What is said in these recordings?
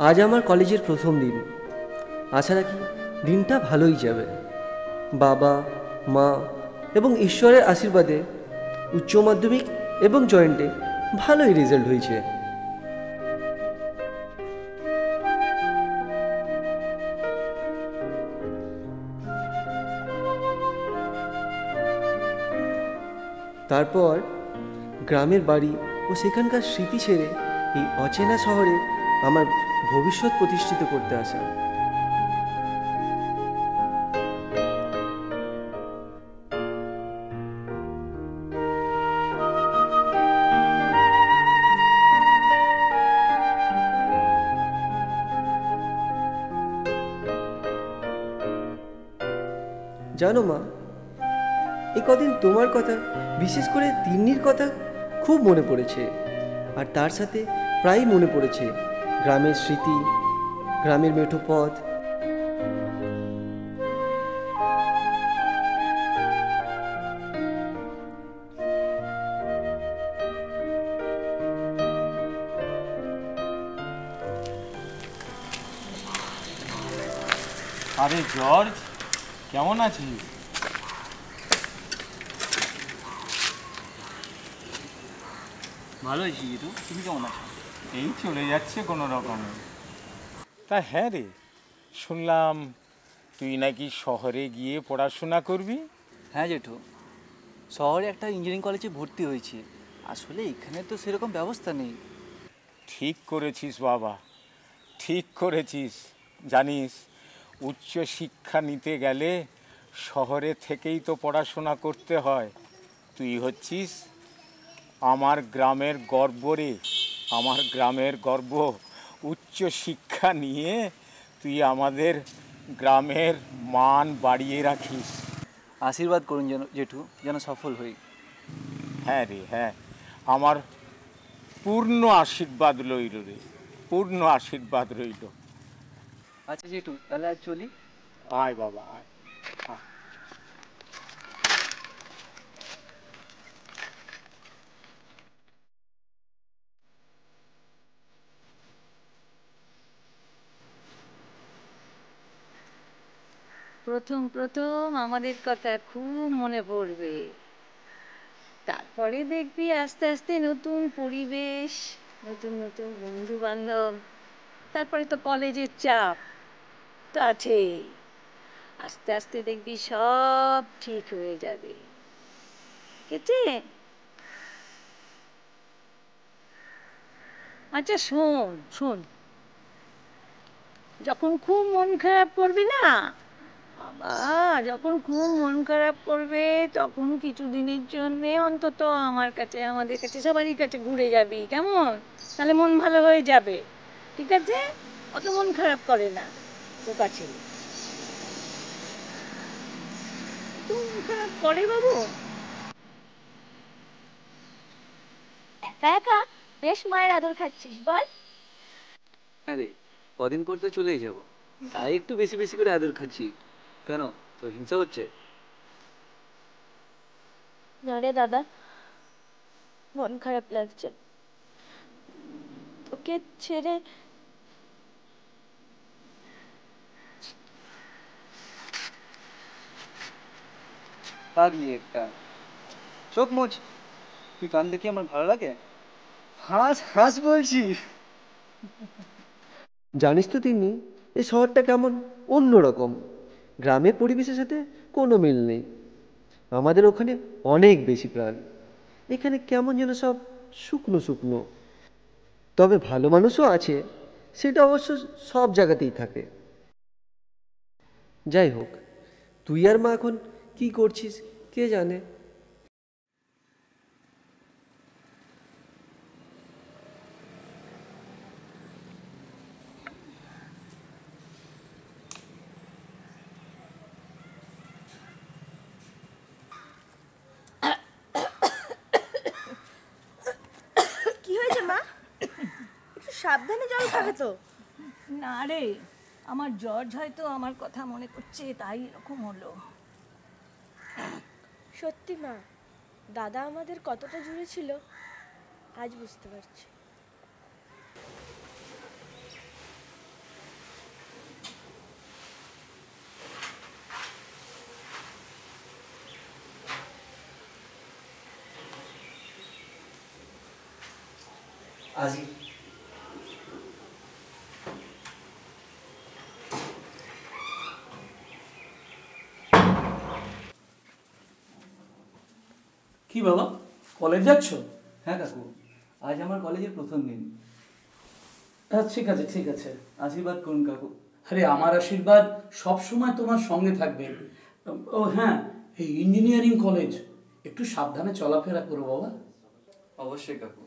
আজ আমার কলেজের প্রথম দিন। আশা রাখি দিনটা ভালোই যাবে। বাবা, মা এবং ঈশ্বরের আশীর্বাদে উচ্চ মাধ্যমিক এবং জয়েন্টে ভালোই রেজাল্ট হয়েছে। তারপর গ্রামের বাড়ি ও সেখানকার স্মৃতি ছেড়ে এই অচেনা শহরে আমার ভবিষ্যৎ প্রতিষ্ঠিত করতে আসা। জানো মা, এ কদিন তোমার কথা, বিশেষ করে তিন্নির কথা খুব মনে পড়েছে। আর তার সাথে প্রায়ই মনে পড়েছে গ্রামের স্মৃতি, গ্রামের মেঠো পথ। আরে জর্জ, কেমন আছিস? ভালো আছি জিতু, তুমি কেমন আছো? এই চলে যাচ্ছে কোনো রকমে। তা হ্যাঁ রে, শুনলাম তুই নাকি শহরে গিয়ে পড়াশোনা করবি। হ্যাঁ জেঠু, শহরে একটা ইঞ্জিনিয়ারিং কলেজে ভর্তি হয়েছে। আসলে এখানে তো সেরকম ব্যবস্থা নেই। ঠিক করেছিস বাবা, ঠিক করেছিস। জানিস, উচ্চ শিক্ষা নিতে গেলে শহরে থেকেই তো পড়াশোনা করতে হয়। তুই হচ্ছিস আমার গ্রামের গর্ব রে, আমার গ্রামের গর্ব। উচ্চ শিক্ষা নিয়ে তুই আমাদের গ্রামের মান বাড়িয়ে রাখিস। আশীর্বাদ করুন যেন জেঠু, যেন সফল হই। হ্যাঁ রে, হ্যাঁ, আমার পূর্ণ আশীর্বাদ রইল রে, পূর্ণ আশীর্বাদ রইল। আচ্ছা জেঠু, তাহলে আজ চলি। আয় বাবা, আয়। প্রথম প্রথম আমাদের কথা খুব মনে পড়বে, তারপরে দেখবি আস্তে আস্তে নতুন পরিবেশ, নতুন নতুন বন্ধু বান্ধব, তারপরে তো কলেজের চাপ তো আছেই। আস্তে আস্তে দেখবি সব ঠিক হয়ে যাবে, কেটে। আচ্ছা শোন শোন, যখন খুব মন খারাপ করবি না, বাবা, যখন খুব মন খারাপ করবে তখন কিছুদিনের জন্য অন্তত আমার কাছে, আমাদের কাছে, সবারই কাছে ঘুরে যাবি, কেমন? তাহলে মন ভালো হয়ে যাবে, ঠিক আছে? অত মন খারাপ করে না বোকা ছেলে। অত মন খারাপ করে বাবু? একা একা বেশ মায়ের আদর খাচ্ছিস বল। হ্যাঁ রে, কদিন পর তো চলেই যাবো, তাই একটু বেশি বেশি করে আদর খাচ্ছি। কেন, তো হিংসা হচ্ছে? না রে দাদা, মন খারাপ লাগছে তোকে ছেড়ে। পাগলি একটা, চোখ মোচ। তুই কান দেখি আমার ভালো লাগে? হাস হাস বলছি। জানিস তো তিনি, এই শহরটা কেমন অন্যরকম। গ্রামের পরিবেশের সাথে কোনো মিল নেই। আমাদের ওখানে অনেক বেশি প্রাণ। এখানে কেমন যেন সব শুকনো শুকনো। তবে ভালো মানুষও আছে, সেটা অবশ্য সব জায়গাতেই থাকে। যাই হোক, তুই আর মা এখন কি করছিস কে জানে। সাবধানে জল খাবে তো। না রে, আমার জর্জ হয়তো আমার কথা মনে করছে, তাই এরকম হলো। সত্যি মা, দাদা আমাদের কতটা জুড়ে ছিল আজ বুঝতে পারছি। আজি কি বাবা, কলেজ যাচ্ছ? হ্যাঁ কাকু, আজ আমার কলেজের প্রথম দিন। ঠিক আছে ঠিক আছে। আশীর্বাদ করুন কাকু। আরে আমার আশীর্বাদ সব সময় তোমার সঙ্গে থাকবে। ও হ্যাঁ, এই ইঞ্জিনিয়ারিং কলেজ, একটু সাবধানে চলাফেরা করো বাবা। অবশ্যই কাকু,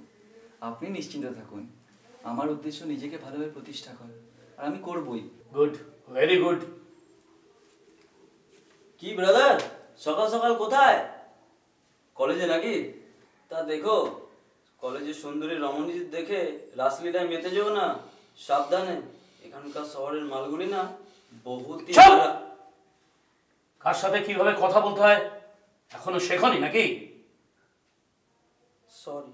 আপনি নিশ্চিন্ত থাকুন। আমার উদ্দেশ্য নিজেকে ভালোভাবে প্রতিষ্ঠা করা, আর আমি করবই। Good, very good. কি ব্রাদার, সকাল সকাল কোথায়? কলেজে নাকি? তা দেখো, কলেজের সুন্দরী রমণীদের দেখে রাসলীলায় মেতে যেও না, সাবধানে। এখানকার শহরের মালগুলি না বহুতই কার সাথে কিভাবে কথা বলতে হয় এখনো শেখনি নাকি? Sorry,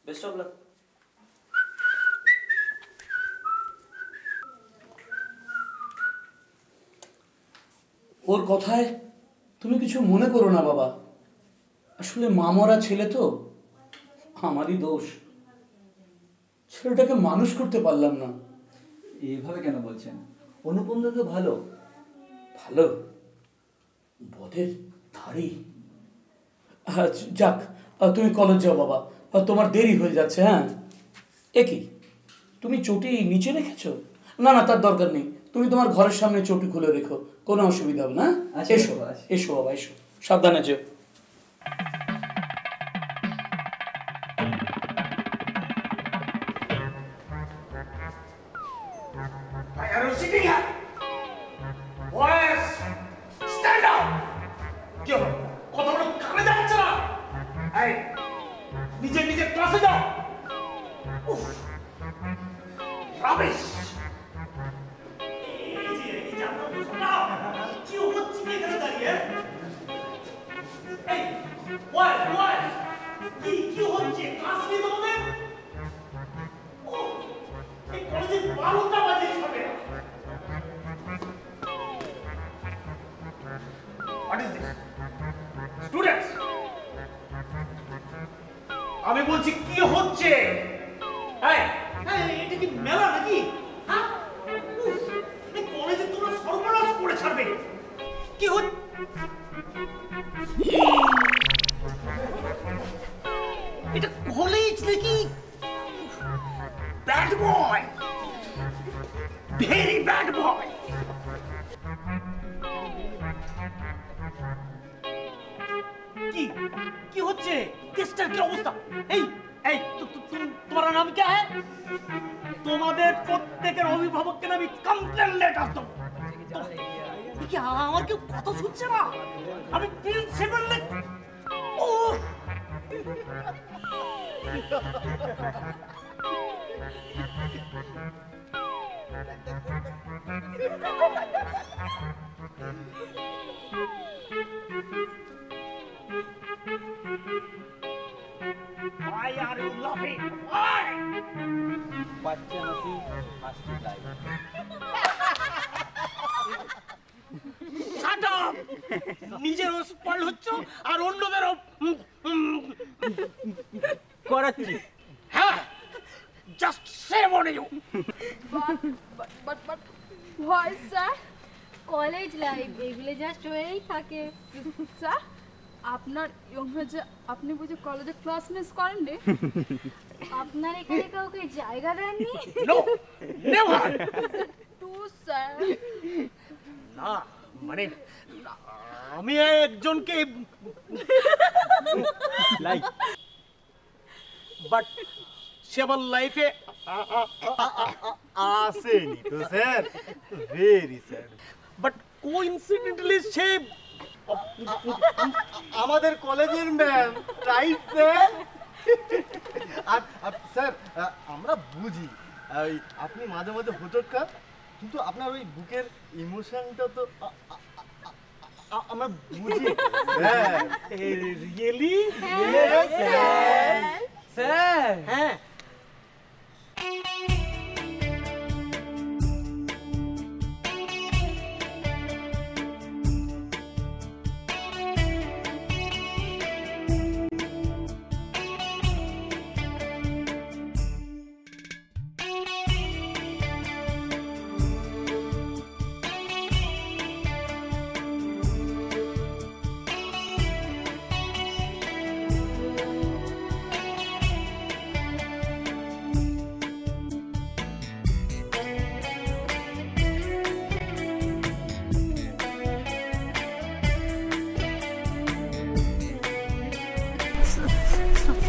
best of luck. ওর কথায় তুমি কিছু মনে করো না বাবা, আসলে মামরা ছেলে তো, আমারই দোষ। ছেলেটাকে মানুষ করতে পারলাম না। এইভাবে কেন বলছেন? অনুপম দা তো ভালো। ভালো? বদের ধারি। যাক, তুমি কলেজ যাও বাবা, তোমার দেরি হয়ে যাচ্ছে। হ্যাঁ, একই তুমি চটি নিচে রেখেছো? না না, তার দরকার নেই, তুমি তোমার ঘরের সামনে চটি খুলে রেখো, কোনো অসুবিধা হবে না। এসো এসো বাবা, এসো, সাবধানে যেও। নিজে নিজে ক্লাসে যাও। রাবিশ। কি হচ্ছে এখানে দাঁড়িয়ে? এই ওয়াই কি হচ্ছে? ক্লাস নেই তোমাদের? ও, এই কলেজে 12টা বাজে হবে। What is this? Students, আমি বলছি কি হচ্ছে? এটা কি মেলা নাকি? হ্যাঁ, এই কলেজে তোমরা সর্বনাশ করে ছাড়বে। কি হচ্ছে? এটা কলেজ নাকি? Bad boy, very bad boy. কি কি হচ্ছে? কেসটার কি অবস্থা? এই এই তোমার নাম কি? হ্যাঁ, তোমাদের প্রত্যেকের অভিভাবককে আমি কমপ্লেন লেটার দেবো। কি আমার কেউ কথা শুনছে না? আমি প্রিন্সিপাল। ও Why are you laughing? Why? বাচ্চা নাকি হাসতে চায়? Shut up! নিজেরও স্পয়েল হচ্ছ আর অন্যদেরও করাচ্ছি। হ্যাঁ, just shame on you. But why sir? College life এগুলো জাস্ট হয়েই থাকে স্যার। আপনার যে আপনি বুঝে কলেজে ক্লাস মিস করেন রে? আপনার এখানে কাউকে জায়গা দেননি? No, never. টু স্যার। না, মানে আমি একজনকে লাইক, বাট সে আমার লাইফে আসেনি তো sir, very sad. But coincidentally সে আমাদের কলেজের ম্যাম, রাইট স্যার? আর স্যার আমরা বুঝি ওই আপনি মাঝে মাঝে হোঁচট খান, কিন্তু আপনার ওই বুকের ইমোশনটা তো আমরা বুঝি। হ্যাঁ রিয়েলি স্যার হ্যাঁ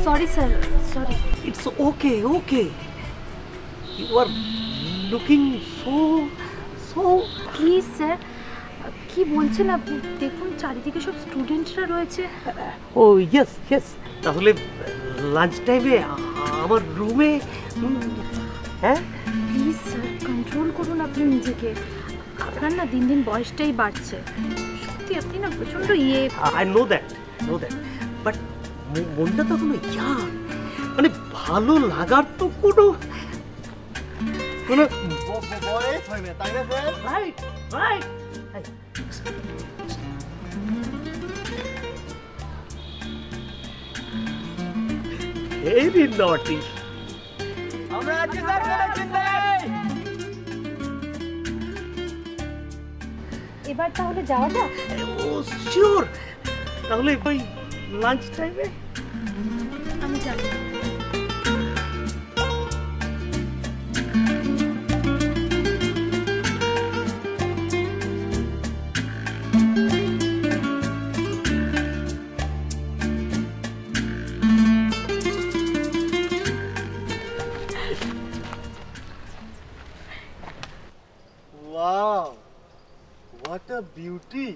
sorry sir, sorry. It's okay okay you are looking so please sir, কি বলছেন আপনি? দেখুন চারিদিকে সব স্টুডেন্টরা রয়েছে। ও ইয়েস তাহলে লাঞ্চ টাইমে আমার রুমে হ্যাঁ প্লিজ স্যার, কন্ট্রোল করুন আপনি নিজেকে। আপনার না দিন দিন বয়সটাই বাড়ছে। সত্যি আপনি না প্রচণ্ড আই নো দ্যাট বাট মনটা তো কোনো মানে ভালো লাগার তো কোনো বয়স হয় না, তাই না স্যার? রাইট ভেরি নটি আমরা আজকে স্যার কোনো চিন্তা নেই। এবার তাহলে যাওয়া যাক। ও শিওর তাহলে ওই লাঞ্চ টাইমে আমি জানি। Wow, what a beauty!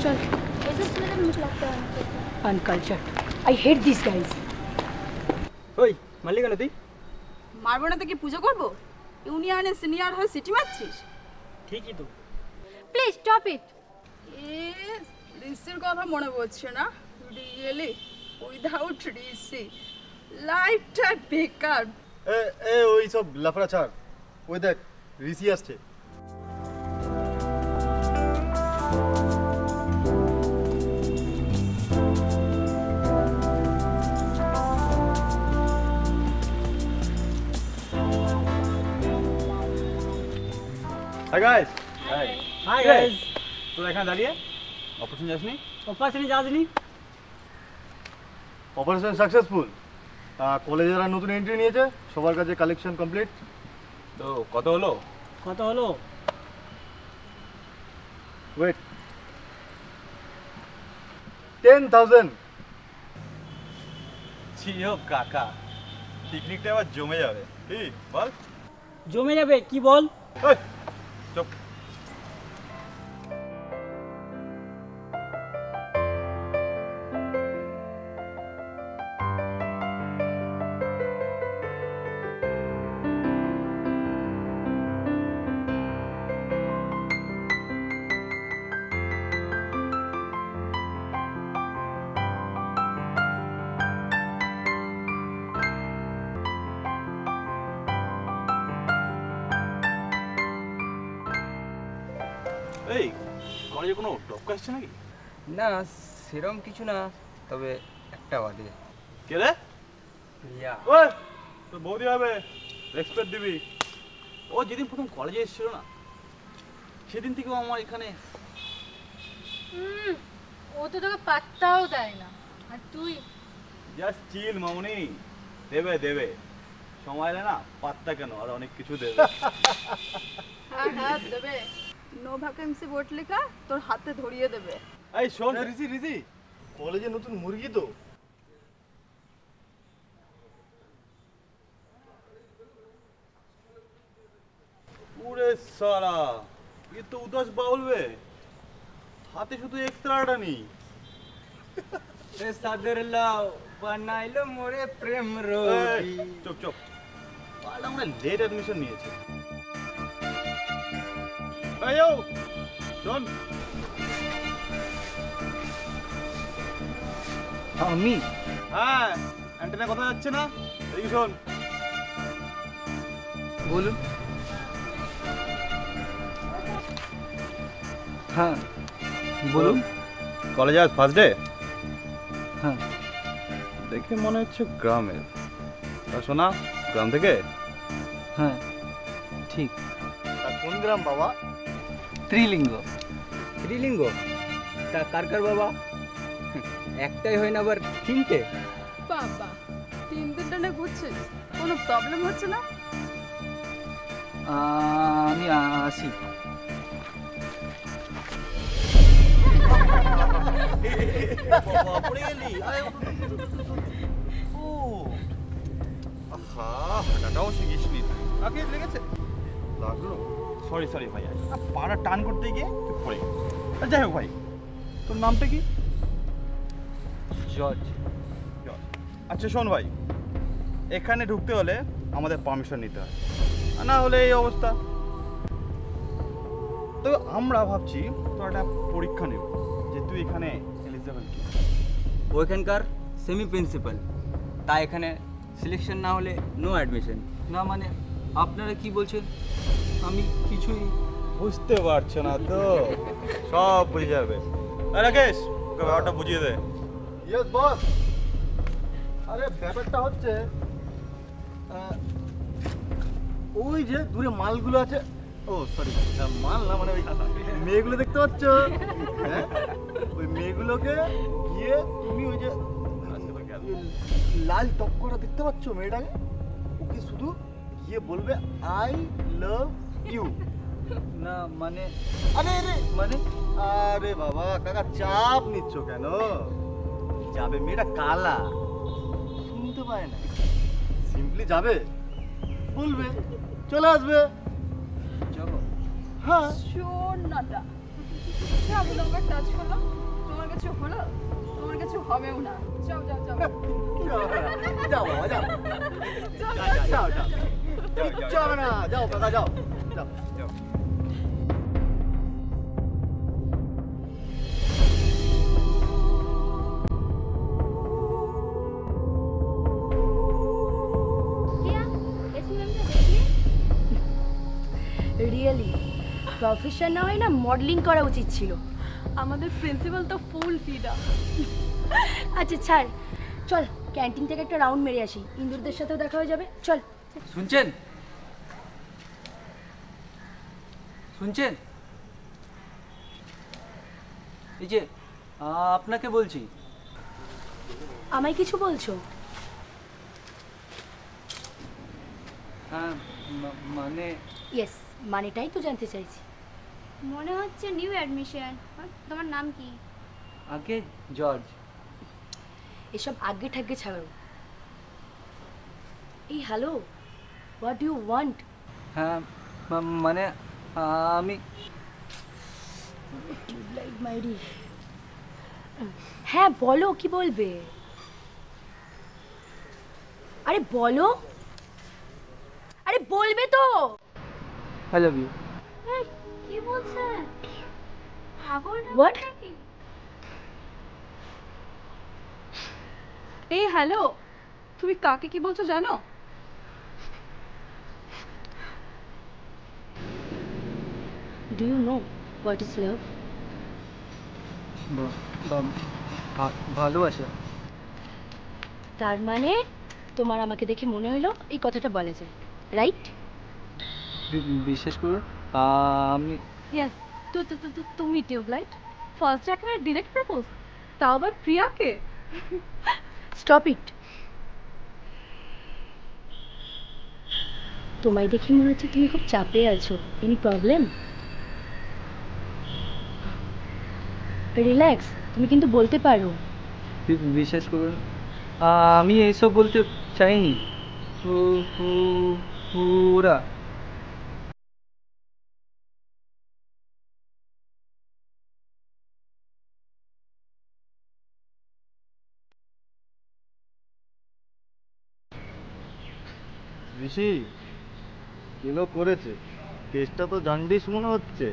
চল। এসব ছেলেদের মুখ লাগতে হয় না। Uncultured. I hate these guys. ওই মারলি কেন তুই? মারবো না তো কি পুজো করবো? ইউনিয়নে সিনিয়র হয়ে সিটি মারছিস? ঠিকই তো প্লিজ স্টপ ইট। রিসির কথা মনে পড়ছে না? রিয়েলি উইদাউট রিসি লাইফটা বেকার। ওই সব লাফড়া ছাড়, ওই দেখ ঋষি আসছে। Hi guys. হাই গাইস তোরা এখানে দাঁড়িয়ে অপারেশন যাসনি? অপারেশনে যাসনি? Operation successful. কলেজেরা নতুন এন্ট্রি নিয়েছে, সবার কাছে কালেকশন কমপ্লিট। তো কত হলো? কত হলো? ওয়েট, 10,000। ছিও কাকা, পিকনিকটা আবার জমে যাবে। কি বল? জমে যাবে কি বল? এই চুপ। এই কলেজে কোনো টপকা আসছে নাকি? না সেরকম কিছু না, তবে একটা বাদে। কে রে? প্রিয়া। ওই তোর বৌদি হবে, রেসপেক্ট দিবি। ও যেদিন প্রথম কলেজে এসেছিল না, সেদিন থেকেও আমার এখানে ও তো তোকে পাত্তাও দেয় না। আর তুই জাস্ট চিল মামুনি, দেবে দেবে। সময় এলে না পাত্তা কেন আর অনেক কিছু দেবে। হ্যাঁ হ্যাঁ দেবে, নো ভ্যাকেন্সি বোর্ড লেখা তোর হাতে ধরিয়ে দেবে। এই শোন রিজি রিজি, কলেজে নতুন মুরগি তো। ওরে সালা, ये तो उदास बाउल বে, হাতে শুধু এক্সট্রাটা নেই। এ সাদের লাও বানাইলো মোরে প্রেম রোগী। চুপ চুপ, পালা আমরা লেট অ্যাডমিশন নিয়েছি। এই ও শোন, আমি হ্যাঁ অ্যান্টেনা কথা যাচ্ছে না, এই শোন। বলুন। হ্যাঁ বলুন। কলেজে আজ ফার্স্ট ডে? হ্যাঁ। দেখে মনে হচ্ছে গ্রামের। তা শোনা, গ্রাম থেকে? হ্যাঁ ঠিক। তা কোন গ্রাম বাবা? ত্রিলিঙ্গ। ত্রিলিঙ্গ? তা কার কার বাবা? একটাই হয় না আবার তিনটে? বাবা, 3 দিন টানে ঘুরছিস, কোনো প্রবলেম হচ্ছে না? আমি আসি। বাবা পড়ে গেলি। ও আহা, হাঁটাটাও শিখিসনি তুই। আগে লেগেছে? লাগলো? সরি সরি ভাই, পাড়া টান করতে গিয়ে তুই পড়ে গেলি। যাই হোক ভাই, তোর নামটা কি? জর্জ। আচ্ছা শোন ভাই, এখানে ঢুকতে হলে আমাদের পারমিশন নিতে হয়, আর না হলে এই অবস্থা। তো আমরা ভাবছি তোর একটা পরীক্ষা নেব যে তুই এখানে এলিজিবল কি। ওইখানকার সেমি প্রিন্সিপাল, তাই এখানে সিলেকশন না হলে নো অ্যাডমিশন। না মানে আপনারা কি বলছেন? আমি কিছুই বুঝতে পারছো না তো? সব বুঝে যাবে। রাকেশ, ওকে ব্যাপারটা বুঝিয়ে দে। Yes boss. আরে ব্যাপারটা হচ্ছে ওই যে দূরে মালগুলো আছে, ও সরি মাল না, মানে ওই মেয়েগুলো দেখতে পাচ্ছ? হ্যাঁ, ওই মেয়েগুলোকে গিয়ে তুমি ওই যে লাল টপ করা দেখতে পাচ্ছ মেয়েটাকে, ওকে শুধু গিয়ে বলবে আই লাভ ইউ। না মানে আরে আরে মানে আরে বাবা কাকা চাপ নিচ্ছ কেন? যাবে, মেয়েটা কালা, শুনতে পায় না, সিম্পলি যাবে, বলবে, চলে আসবে। যাবো? হ্যাঁ। শোন নাটা, আমি তোমাকে টাচ করলাম, তোমার কাছে হলো, তোমার কাছে হবেও না। যাও যাও যাও যাও বাবা যাও, যাও যাও, কিচ্ছু হবে না, যাও কাকা যাও যাও যাও। রিয়েলি প্রফেশন না হয় না মডেলিং করা উচিত ছিল। আমাদের প্রিন্সিপাল তো ফুল ফিডা। আচ্ছা ছাড়, চল ক্যান্টিন থেকে একটা রাউন্ড মেরে আসি, ইন্দুরদের সাথেও দেখা হয়ে যাবে। চল। শুনছেন? শুনছেন? এই যে আপনাকে বলছি। আমায় কিছু বলছো? হ্যাঁ মানে ইয়েস, মানেটাই তো জানতে চাইছি। মনে হচ্ছে নিউ অ্যাডমিশন। তোমার নাম কি? আগে জর্জ। এসব আগে ঠাগ্গে ছাড়ো। এই hello, what do you want? হ্যাঁ মানে আমি টিউবলাইট মাইরি। হ্যাঁ বলো, কি বলবে? আরে বলো, আরে বলবে তো। I love you. কি বলছেন? পাগল হোয়াট? নাকি? এই হ্যালো, তুমি কাকে কি বলছো জানো? Do you know what is love? ভালোবাসা। তার মানে তোমার আমাকে দেখে মনে হলো এই কথাটা বলা যায়, রাইট? বিশেষ করে আমি ইয়েস, তুমি টিউবলাইট ফার্স্ট একেবারে ডিরেক্ট প্রপোজ, তাও আবার প্রিয়াকে। Stop it. তোমায় দেখে মনে হচ্ছে তুমি খুব চাপে আছো। Any problem? রিল্যাক্স, তুমি কিন্তু বলতে পারো। বিশ্বাস করুন, আমি এইসব বলতে চাইনি। ওরা ঋষি কেন করেছে? কেসটা তো জানডিস মনে হচ্ছে।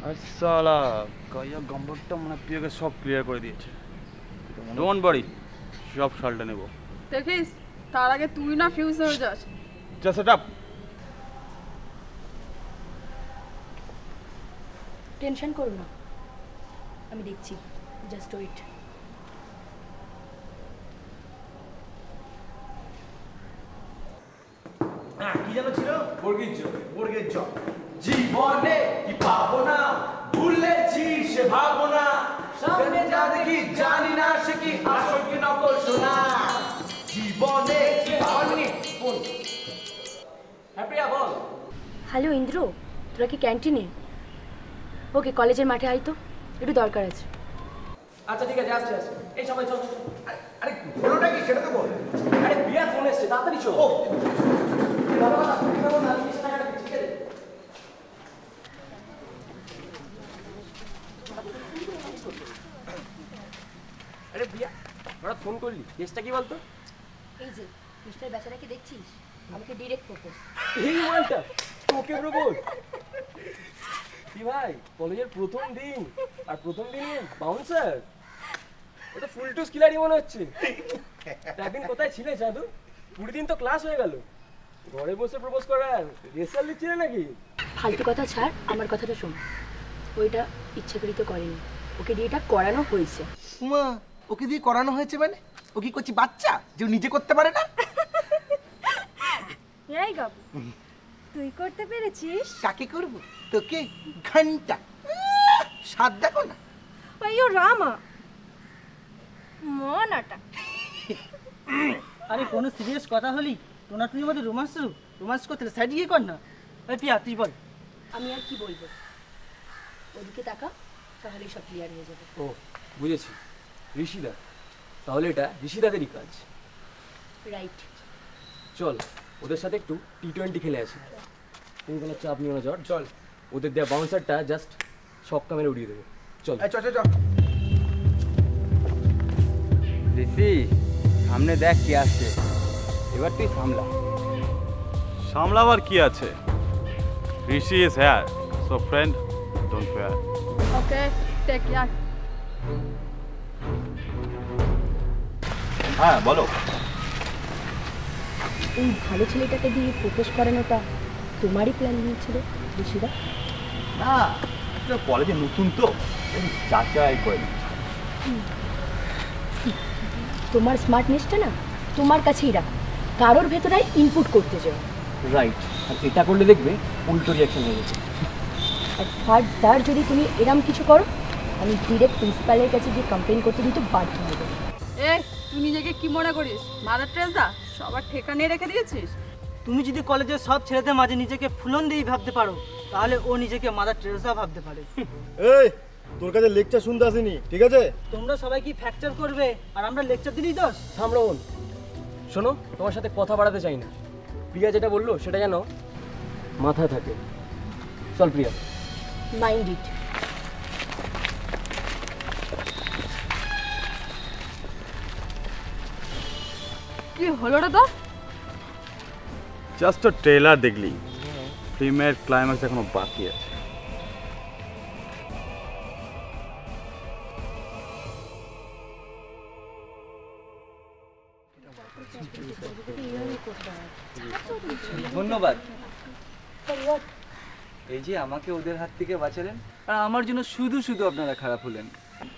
আর সালা গাইয়া গম্বরটা মনে পিওকে সব ক্লিয়ার করে দিয়েছে। ডোন্ট ওয়ারি, সব সালটা নেব। দেখিস তার আগে তুই না ফিউজ হয়ে যাস। Just set up. টেনশন করো না, আমি দেখছি, জাস্ট ওয়েট। কি যেন ছিল? বর্গের জ। জীবনে কি পাবো না, ভুলেছি সে ভাবো না, সামনে যা দেখি জানি না সে কি আসল কি নকল শোনা। জীবনে কি পাওনি বল। হ্যাপিয়া বল। হ্যালো ইন্দ্র, তোরা কি ক্যান্টিনে? ওকে, কলেজের মাঠে আয় তো, একটু দরকার আছে। আচ্ছা ঠিক আছে, আসছে আসছে। এই সবাই চল। আরে হলোটা কি সেটা তো বল। আরে বিয়ার ফোন এসছে, তাড়াতাড়ি চল। আরে বিয়া, হঠাৎ ফোন করলি, কেসটা কি বলতো? এই যে মিস্টার বেচারাকে দেখছিস, আমাকে ডিরেক্ট প্রপোজ। এই মালটা তোকে প্রপোজ? কি ভাই, কলেজের প্রথম দিন আর প্রথম দিনে বাউন্সার? ওটা ফুল টু স্কিলারই মনে হচ্ছে। একদিন কোথায় ছিলে জাদু? 20 দিন তো ক্লাস হয়ে গেল, ঘরে বসে প্রপোজ করার রেসাল দিচ্ছিলে নাকি? ফালতু কথা ছাড়, আমার কথাটা শোন। ওইটা ইচ্ছাকৃত করেনি, ওকে দিয়ে এটা করানো হয়েছে। মা, ওকে দিয়ে করানো হয়েছে মানে? ও কি করছি বাচ্চা যে ও নিজে করতে পারে না? এই গাবু, তুই করতে পেরেছিস? কাকে করব? তোকে? ঘন্টা সাত দেখো না। अयो रामा মনাটা। আরে কোনো সিরিয়াস কথা হলি তোনা তুই আমাদের রোমান্স করতে সাইড গিয়ে কর না। এই পিয়া তুই বল। আমি আর কি বলবো, ওদিকে তাকা, তাহলেই সব ক্লিয়ার হয়ে যাবে। ও বুঝেছি, ঋষিদা। তাহলে এটা ঋষিদাদেরই কাজ। রাইট। চল ওদের সাথে একটু T20 খেলে আসি। তুমি কোনো চাপ নিও না, জট। চল, ওদের দেওয়া বাউন্সারটা জাস্ট ছক্কা মেরে উড়িয়ে দেবে। চল চল চল চল। ঋষি, সামনে দেখ কি আসছে, এবার তুই সামলা। সামলাবার কি আছে? Rishi is here, so friend don't fair. Okay, take care. হ্যাঁ বলো। এই ভালো ছেলেটাকে দিয়ে প্রপোজ করানোটা তোমারই প্ল্যান নিয়েছিল ঋষিদা? না, কলেজে নতুন তো যাচাই করে দিচ্ছি। তোমার স্মার্টনেসটা না তোমার কাছেই রাখো, কারোর ভেতরে ইনপুট করতে যাও। রাইট, আর এটা করলে দেখবে উল্টো রিয়াকশন হয়ে যাচ্ছে। আর ফার্দার যদি তুমি এরম কিছু করো, আমি ডিরেক্ট প্রিন্সিপালের কাছে গিয়ে কমপ্লেন করতে কিন্তু বাধ্য হব। এ তুই নিজেকে কি মনে করিস মাদার টেরেসা? সবার ঠিকানে রেখে দিয়েছিস? তুমি যদি কলেজের সব ছেলেদের মাঝে নিজেকে ফুলন দিয়েই ভাবতে পারো, তাহলে ও নিজেকে মাদার টেরেসা ভাবতে পারে। এই তোর কাছে লেকচার শুনতে আসিনি, ঠিক আছে? তোমরা সবাই কি ফ্র্যাকচার করবে আর আমরা লেকচার দিলেই দোষ? থামরোন, শোনো, তোমার সাথে কথা বাড়াতে চাই না। প্রিয়া যেটা বললো সেটা যেন মাথায় থাকে। চল প্রিয়া। Mind it. কি হলো রে তো? জাস্ট ট্রেলার দেখলি, ফিল্মের ক্লাইম্যাক্স এখনো বাকি আছে। ধন্যবাদ। এই যে আমাকে ওদের হাত থেকে বাঁচালেন, আর আমার জন্য শুধু শুধু আপনারা খারাপ হলেন।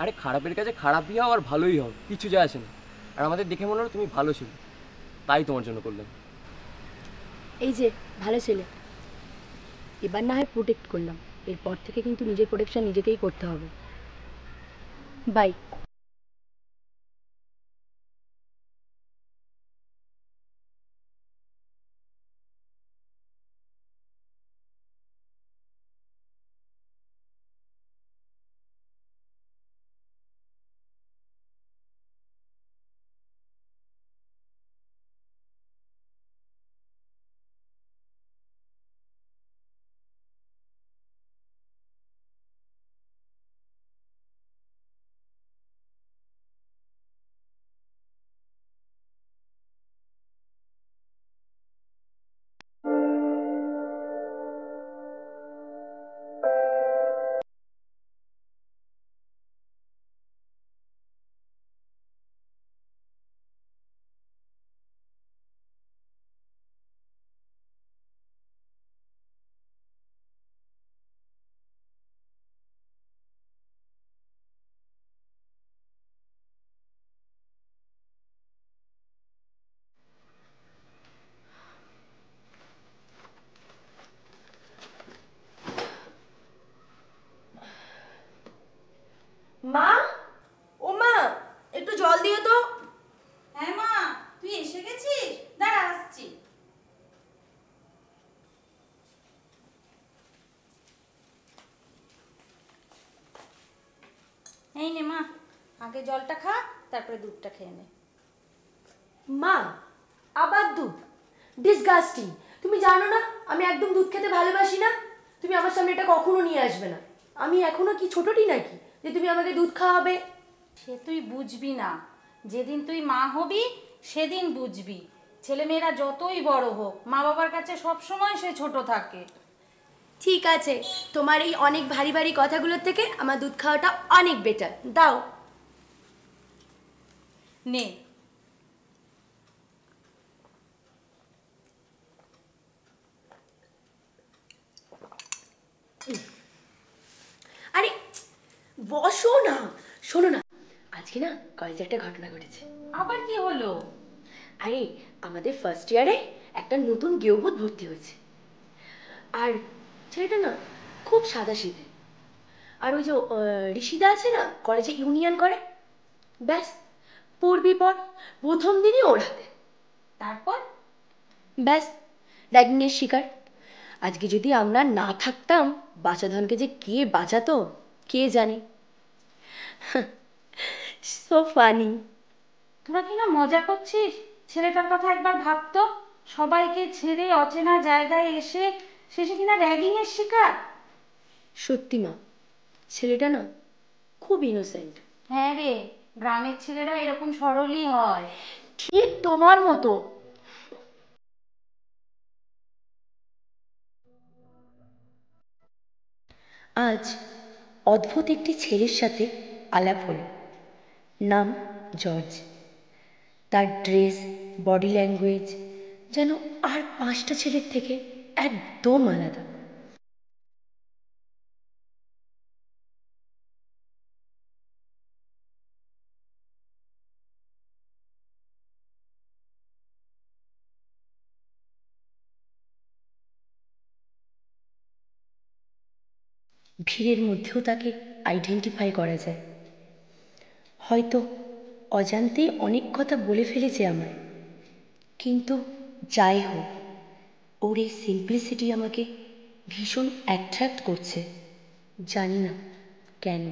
আরে খারাপের কাছে খারাপই হও আর ভালোই হও, কিছু যায় আসে না। আর আমাদের দেখে মনে হলো তুমি ভালো ছিল, তাই তোমার জন্য করলাম। এই যে ভালো ছেলে, এবার না হয় প্রোটেক্ট করলাম, এরপর থেকে কিন্তু নিজের প্রোটেকশন নিজেকেই করতে হবে। বাই। আগে জলটা খা, তারপরে দুধটা খেয়ে নে। মা আবার দুধ? ডিসগাস্টিং। তুমি জানো না আমি একদম দুধ খেতে ভালোবাসি না। তুমি আমার সামনে এটা কখনো নিয়ে আসবে না। আমি এখনো কি ছোটটি নাকি যে তুমি আমাকে দুধ খাওয়াবে? সে তুই বুঝবি না, যেদিন তুই মা হবি সেদিন বুঝবি। ছেলেমেয়েরা যতই বড় হোক, মা বাবার কাছে সবসময় সে ছোট থাকে। ঠিক আছে, তোমার এই অনেক ভারী ভারী কথাগুলোর থেকে আমার দুধ খাওয়াটা অনেক বেটার। দাও। নে। আরে বসো না। শোনো না, আজকে না কলেজে একটা ঘটনা ঘটেছে। আবার কি হলো? আরে আমাদের ফার্স্ট ইয়ারে একটা নতুন গেয়ভূত ভর্তি হয়েছে। আর ছেলেটা না খুব সাদাসিধে। আর ওই যে ঋষিদা আছে না, কলেজে ইউনিয়ন করে, ব্যাস পড়বি পর প্রথম দিনই ওর হাতে। তারপর ব্যাস র্যাগিংয়ের শিকার। আজকে যদি আমরা না থাকতাম, বাঁচাধনকে যে কে বাঁচাতো কে জানে। So funny. তোরা কি না মজা করছিস? ছেলেটার কথা একবার ভাবতো, সবাইকে ছেড়ে অচেনা জায়গায় এসে শেষে কিনা র্যাগিং এর শিকার। সত্যি মা, ছেলেটা না খুব ইনোসেন্ট। হ্যাঁ রে, গ্রামের ছেলেরা এরকম সরলই হয়। ঠিক তোমার মতো। আজ অদ্ভুত একটি ছেলের সাথে আলাপ হলো। নাম জর্জ। তার ড্রেস, বডি ল্যাঙ্গুয়েজ যেন আর 5টা ছেলের থেকে একদম আলাদা। ভিড়ের মধ্যেও তাকে আইডেন্টিফাই করা যায়। হয়তো অজান্তেই অনেক কথা বলে ফেলেছে আমায়, কিন্তু যাই হোক, ওর এই সিম্পলিসিটি আমাকে ভীষণ অ্যাট্রাক্ট করছে, জানি না কেন।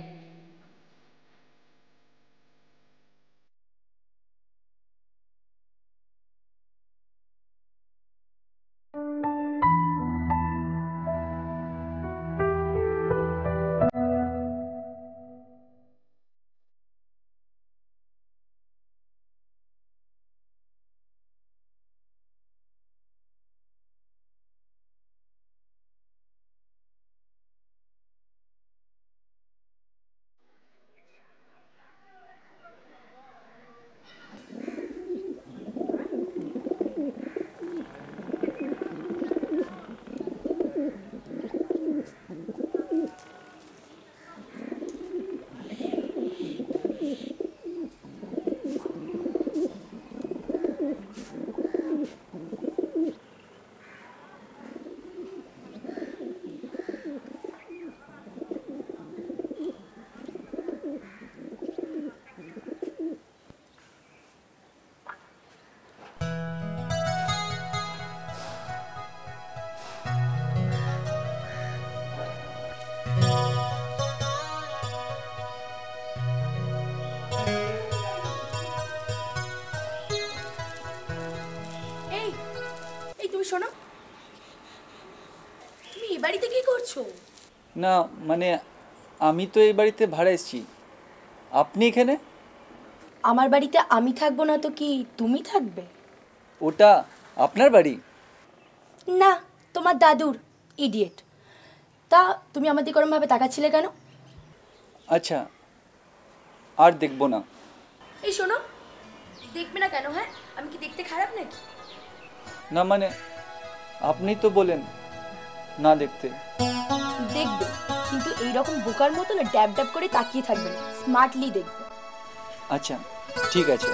শোনো, তুমি এই বাড়িতে কি করছো? না মানে আমি তো এই বাড়িতে ভাড়া এসেছি, আপনি এখানে? আমার বাড়িতে আমি থাকবো না তো কি তুমি থাকবে? ওটা আপনার বাড়ি? না, তোমার দাদুর। ইডিয়েট। তা তুমি আমার দিকে ওরমভাবে তাকাচ্ছিলে কেন? আচ্ছা, আর দেখবো না। এই শোনো, দেখবে না কেন? হ্যাঁ, আমি কি দেখতে খারাপ নাকি? না মানে আপনি তো বলেন না দেখতে। দেখবে, কিন্তু এইরকম বোকার মতো না ড্যাব ড্যাব করে তাকিয়ে থাকবে না, স্মার্টলি দেখবে। আচ্ছা ঠিক আছে।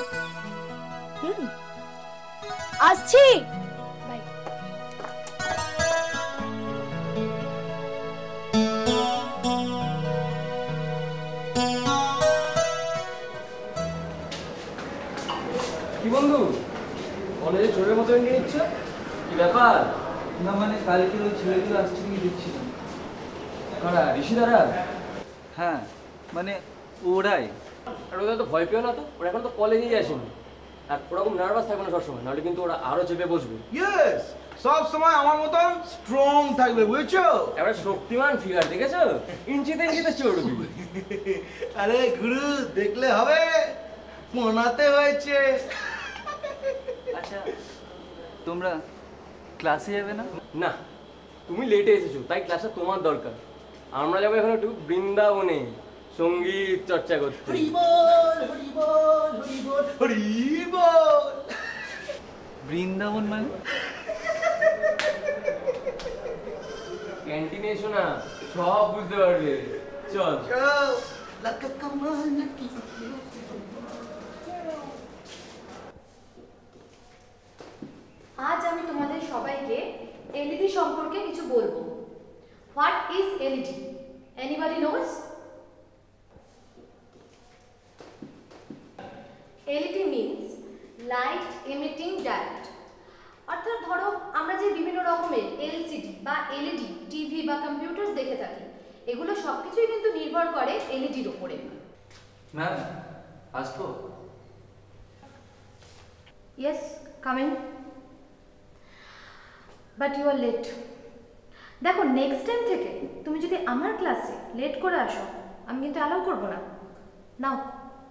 আসছি। কি বন্ধু, কলেজে চোরের মতো এগিয়ে নিচ্ছ? কি ব্যাপার? না মানে কালকে ওই ছেলেগুলো আসছে কি দেখছিলাম। কারা? ঋষিদারা? হ্যাঁ, মানে ওরাই, আর ওদের তো ভয় পেও না তো, ওরা এখন তো কলেজেই আসেনি, আর ওরকম নার্ভাস থাকবে না সবসময়, নাহলে কিন্তু ওরা আরো চেপে বসবে। ইয়েস, সব সময় আমার মতন স্ট্রং থাকবে, বুঝছো? এবার শক্তিমান ফিগার দেখেছো, ইঞ্চিতে ইঞ্চিতে চড়বি। আরে গুরু, দেখলে হবে, মনাতে হয়েছে। আচ্ছা, তোমরা ক্লাসে যাবে না? না, তুমি লেটে এসেছো, তাই ক্লাসটা তোমার দরকার। আমরা যাবো এখন একটু বৃন্দাবনে সঙ্গীত চর্চা করতে। বৃন্দাবন মানে? ক্যান্টিনে এসো না, সব বুঝতে পারবে। চল আজ আমি তোমাদের সবাইকে এলইডি সম্পর্কে কিছু বলবো। What is LED? Anybody knows? LED means light emitting diode. অর্থাৎ ধরো আমরা যে বিভিন্ন রকমের এলসিডি বা এলইডি টিভি বা কম্পিউটার দেখে থাকি, এগুলো সবকিছুই কিন্তু নির্ভর করে এলইডির উপরে। ম্যাম, আসবো? Yes, come in. But you are late. দেখো, নেক্সট টাইম থেকে তুমি যদি আমার ক্লাসে লেট করে আসো, আমি কিন্তু অ্যালাউ করবো না। নাও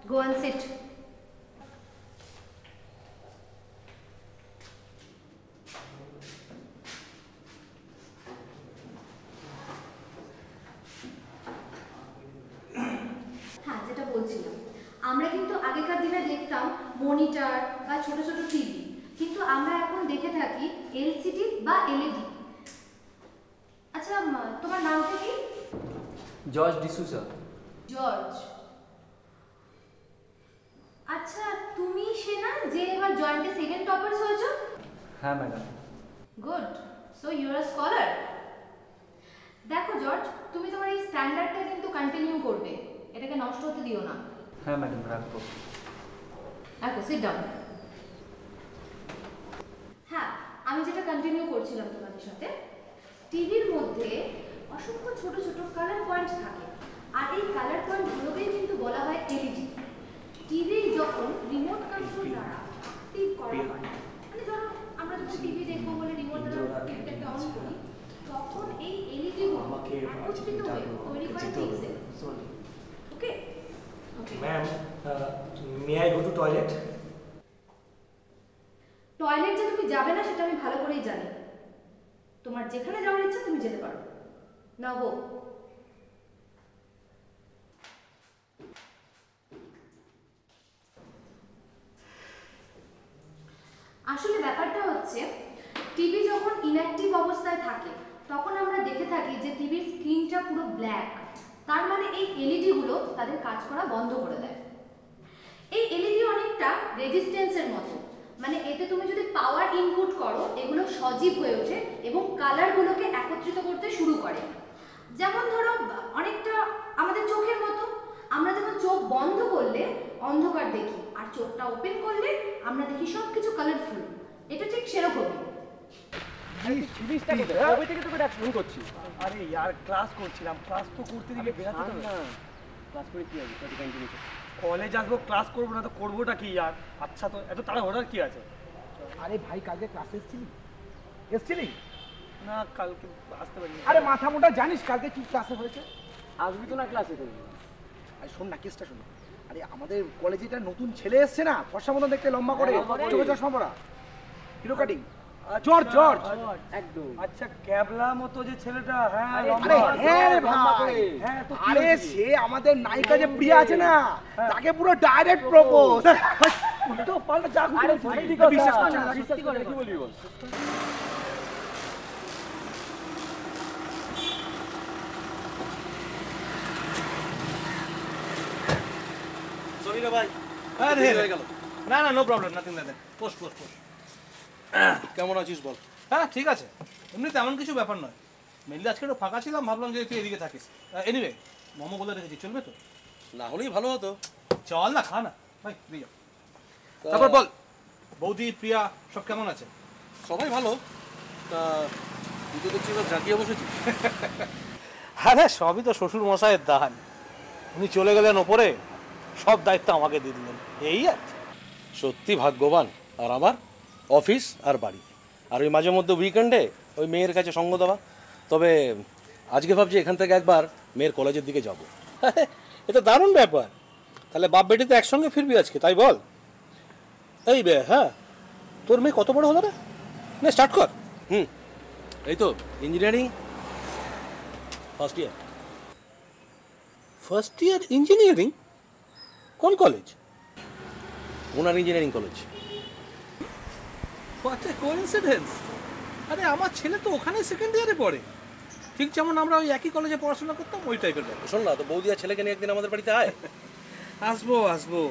গো অ্যান্ড সিট। হ্যাঁ, যেটা বলছিলাম, আমরা কিন্তু আগেকার দিনে দেখতাম মনিটর বা ছোট ছোট টিভি, কিন্তু আমরা এখন দেখে থাকি এলসিডি বা এলইডি। আচ্ছা, তোমার নামটা কি? জর্জ ডিসুজা। জর্জ। আচ্ছা, তুমি সে না যে এবার জয়েন্টে সেকেন্ড টপারস হয়েছো? হ্যাঁ madam. Good, so you are scholar. দেখো জর্জ, তুমি তোমার এই স্ট্যান্ডার্ডটা কিন্তু কন্টিনিউ করবে, এটাকে নষ্ট হতে দিও না। হ্যাঁ ম্যাডাম, রাখবো। রাখো, সিট ডাউন। হ্যাঁ, আমি যেটা কন্টিনিউ করছিলাম তোমাদের সাথে, টিভির মধ্যে অসংখ্য ছোট ছোট কালার পয়েন্ট থাকে, আর এই কালার পয়েন্টগুলোকেই কিন্তু বলা হয় এলইডি। টিভি যখন রিমোট কন্ট্রোল দ্বারা অ্যাক্টিভ করা হয়, মানে ধরো আমরা যখন টিভি দেখবো বলে রিমোট দ্বারা টিভিটাকে অন করি, তখন এই এলইডিগুলো একত্রিত হয়ে তৈরি করে pixel. Okay ma'am, may I go to toilet? Toilet যে তুমি যাবে না সেটা আমি ভালো করেই জানি। তোমার যেখানে যাওয়ার ইচ্ছা তুমি যেতে পারো। নাও গো। আসলে ব্যাপারটা হচ্ছে, টিভি যখন ইনঅ্যাক্টিভ অবস্থায় থাকে তখন আমরা দেখে থাকি যে টিভির স্ক্রিনটা পুরো ব্ল্যাক। তার মানে এই এলইডি গুলো তাদের কাজ করা বন্ধ করে দেয়। এই এলইডি অনেকটা রেজিস্ট্যান্সের মতো, মানে এতে তুমি যদি পাওয়ার ইনপুট করো, এগুলো সজীব হয়ে ওঠে এবং কালারগুলোকে একত্রিত করতে শুরু করে। যেমন ধরো অনেকটা আমাদের চোখের মতো, আমরা যখন চোখ বন্ধ করলে অন্ধকার দেখি, আর চোখটা ওপেন করলে আমরা দেখি সবকিছু কালারফুল। এটা ঠিক সেরকমই। কবে থেকে তোকে ফোন করছি? আরে यार, ক্লাস করছিলাম, ক্লাস তো করতে দিলে বেরাতে হবে না। ক্লাস করে কি হবে? কলেজ আসবো, ক্লাস করবো না তো করবোটা কি यार? আচ্ছা, তো এত তাড়াহুড়ার কি আছে? আরে ভাই, কালকে ক্লাসে এসেছিলি? না, কালকে আসতে পারিনি। আরে মাথা মোটা, জানিস কালকে কি ক্লাসে হয়েছে? আসবি তো না ক্লাসে করবি? আরে শোন না, কেসটা শোন। আরে আমাদের কলেজে একটা নতুন ছেলে এসছে না, ফর্সা মতন দেখতে, লম্বা করে, চোখে চশমা পরা, হিরো কাটিং, জর্জ। একদম। আচ্ছা, ক্যাবলা মতো যে ছেলেটা? হ্যাঁ, আরে হ্যাঁ রে ভাই, হ্যাঁ তো আরে সে আমাদের নায়িকা যে প্রিয়া আছে না, তাকে পুরো ডাইরেক্ট প্রপোজ। তো পাল্টা যা আরে বিশ্বাস করছে না, সত্যি করে কি বলবি বল? সরি রে ভাই। আরে হয়ে গেল। না না, no problem, nothing nothing. Post. কেমন আছিস বল? হ্যাঁ, ঠিক আছে, এমনি তেমন কিছু ব্যাপার নয়। মেনলি আজকে একটু ফাঁকা ছিলাম, ভাবলাম যে তুই এদিকে থাকিস। এনিওয়ে, মোমো বলে রেখেছি, চলবে তো? না হলেই ভালো হতো। চল না, খা না ভাই, দিয়ে যাও। তারপর বল, বৌদি, প্রিয়া সব কেমন আছে? সবাই ভালো। তা তুই তো দেখছি এবার জাঁকিয়ে বসেছিস। আরে সবই তো শ্বশুর মশাইয়ের দান। উনি চলে গেলেন ওপরে, সব দায়িত্ব আমাকে দিয়ে দিলেন, এই আর সত্যি ভাগ্যবান। আর আমার অফিস আর বাড়ি, আর ওই মাঝে মধ্যে উইকেন্ডে ওই মেয়ের কাছে সঙ্গ দেওয়া। তবে আজকে ভাবছি এখান থেকে একবার মেয়ের কলেজের দিকে যাব। এটা দারুণ ব্যাপার। তাহলে বাপ বেটি তো একসঙ্গে ফিরবি আজকে, তাই বল? এই বে, হ্যাঁ, তোর মেয়ে কত বড় হলো রে? না স্টার্ট কর। এই তো engineering first year. First year engineering? কোন কলেজ? ওনার engineering college. What a coincidence! আরে আমার ছেলে তো ওখানে সেকেন্ড ইয়ারে পড়ে, ঠিক যেমন আমরা ওই একই কলেজে পড়াশোনা করতাম, ওই টাইপের ব্যাপার। শোন না, তো বৌদি আর ছেলেকে নিয়ে একদিন আমাদের বাড়িতে আয়। আসবো আসবো।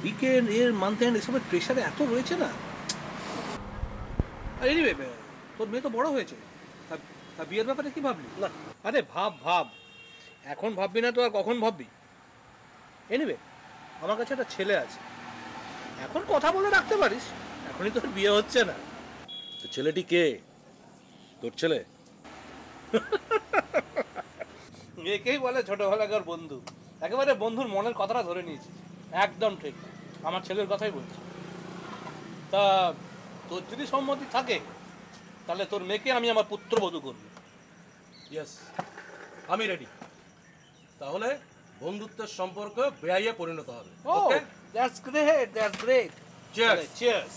উইকেন্ড এর মান্থ এন্ড এসবের প্রেশারে এত রয়েছে না। আর এনিওয়ে, তোর মেয়ে তো বড় হয়েছে, আর বিয়ের ব্যাপারে কি ভাবলি? না, আরে ভাব ভাব, এখন ভাববি না তো আর কখন ভাববি? এনিওয়ে, আমার কাছে একটা ছেলে আছে, এখন কথা বলে রাখতে পারিস। এখনই তোর বিয়ে হচ্ছে না। তো ছেলেটি কে? তোর ছেলে? একেই বলে ছোটবেলাকার বন্ধু। একেবারে বন্ধুর মনের কথাটা ধরে নিয়েছি, একদম ঠিক। আমার ছেলের কথাই বলছি। তা তোর যদি সম্মতি থাকে তাহলে তোর মেয়েকে আমি আমার পুত্রবধূ করব। ইয়েস, আমি রেডি। তাহলে বন্ধুত্বের সম্পর্ক বেআইয়ে পরিণত হবে। Okay, that's great, that's great. Cheers, cheers.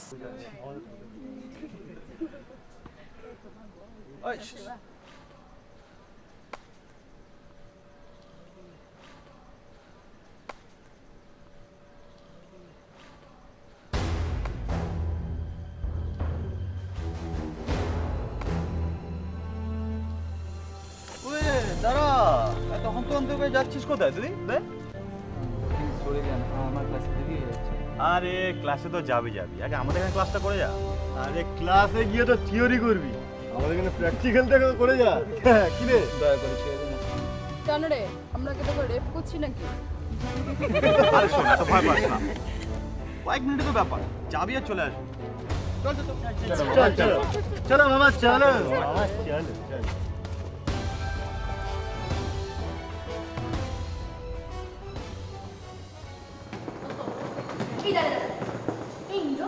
দাঁড়া, তখন তো অন্তকে যাচ্ছিস কোথায় তুই? সরে যান, আমার ক্লাসে দেরি হয়ে যাচ্ছে। আরে ক্লাসে তো যাবি, আগে আমাদের এখানে ক্লাসটা করে যা। আরে ক্লাসে গিয়ে তো থিওরি করবি, আমাদের এখানে প্র্যাকটিক্যালটা করে যা। কি রে, দয়া করে ছেড়ে দিন। কেন রে, আমরা কি তোকে রেপ করছি নাকি? আরে শোন, এত ভয় পাস না, কয়েক মিনিটে তো ব্যাপার, যাবি আর চলে আসবি। চলো মামা, চলো মামা, চলো। এই ইন্দ্র,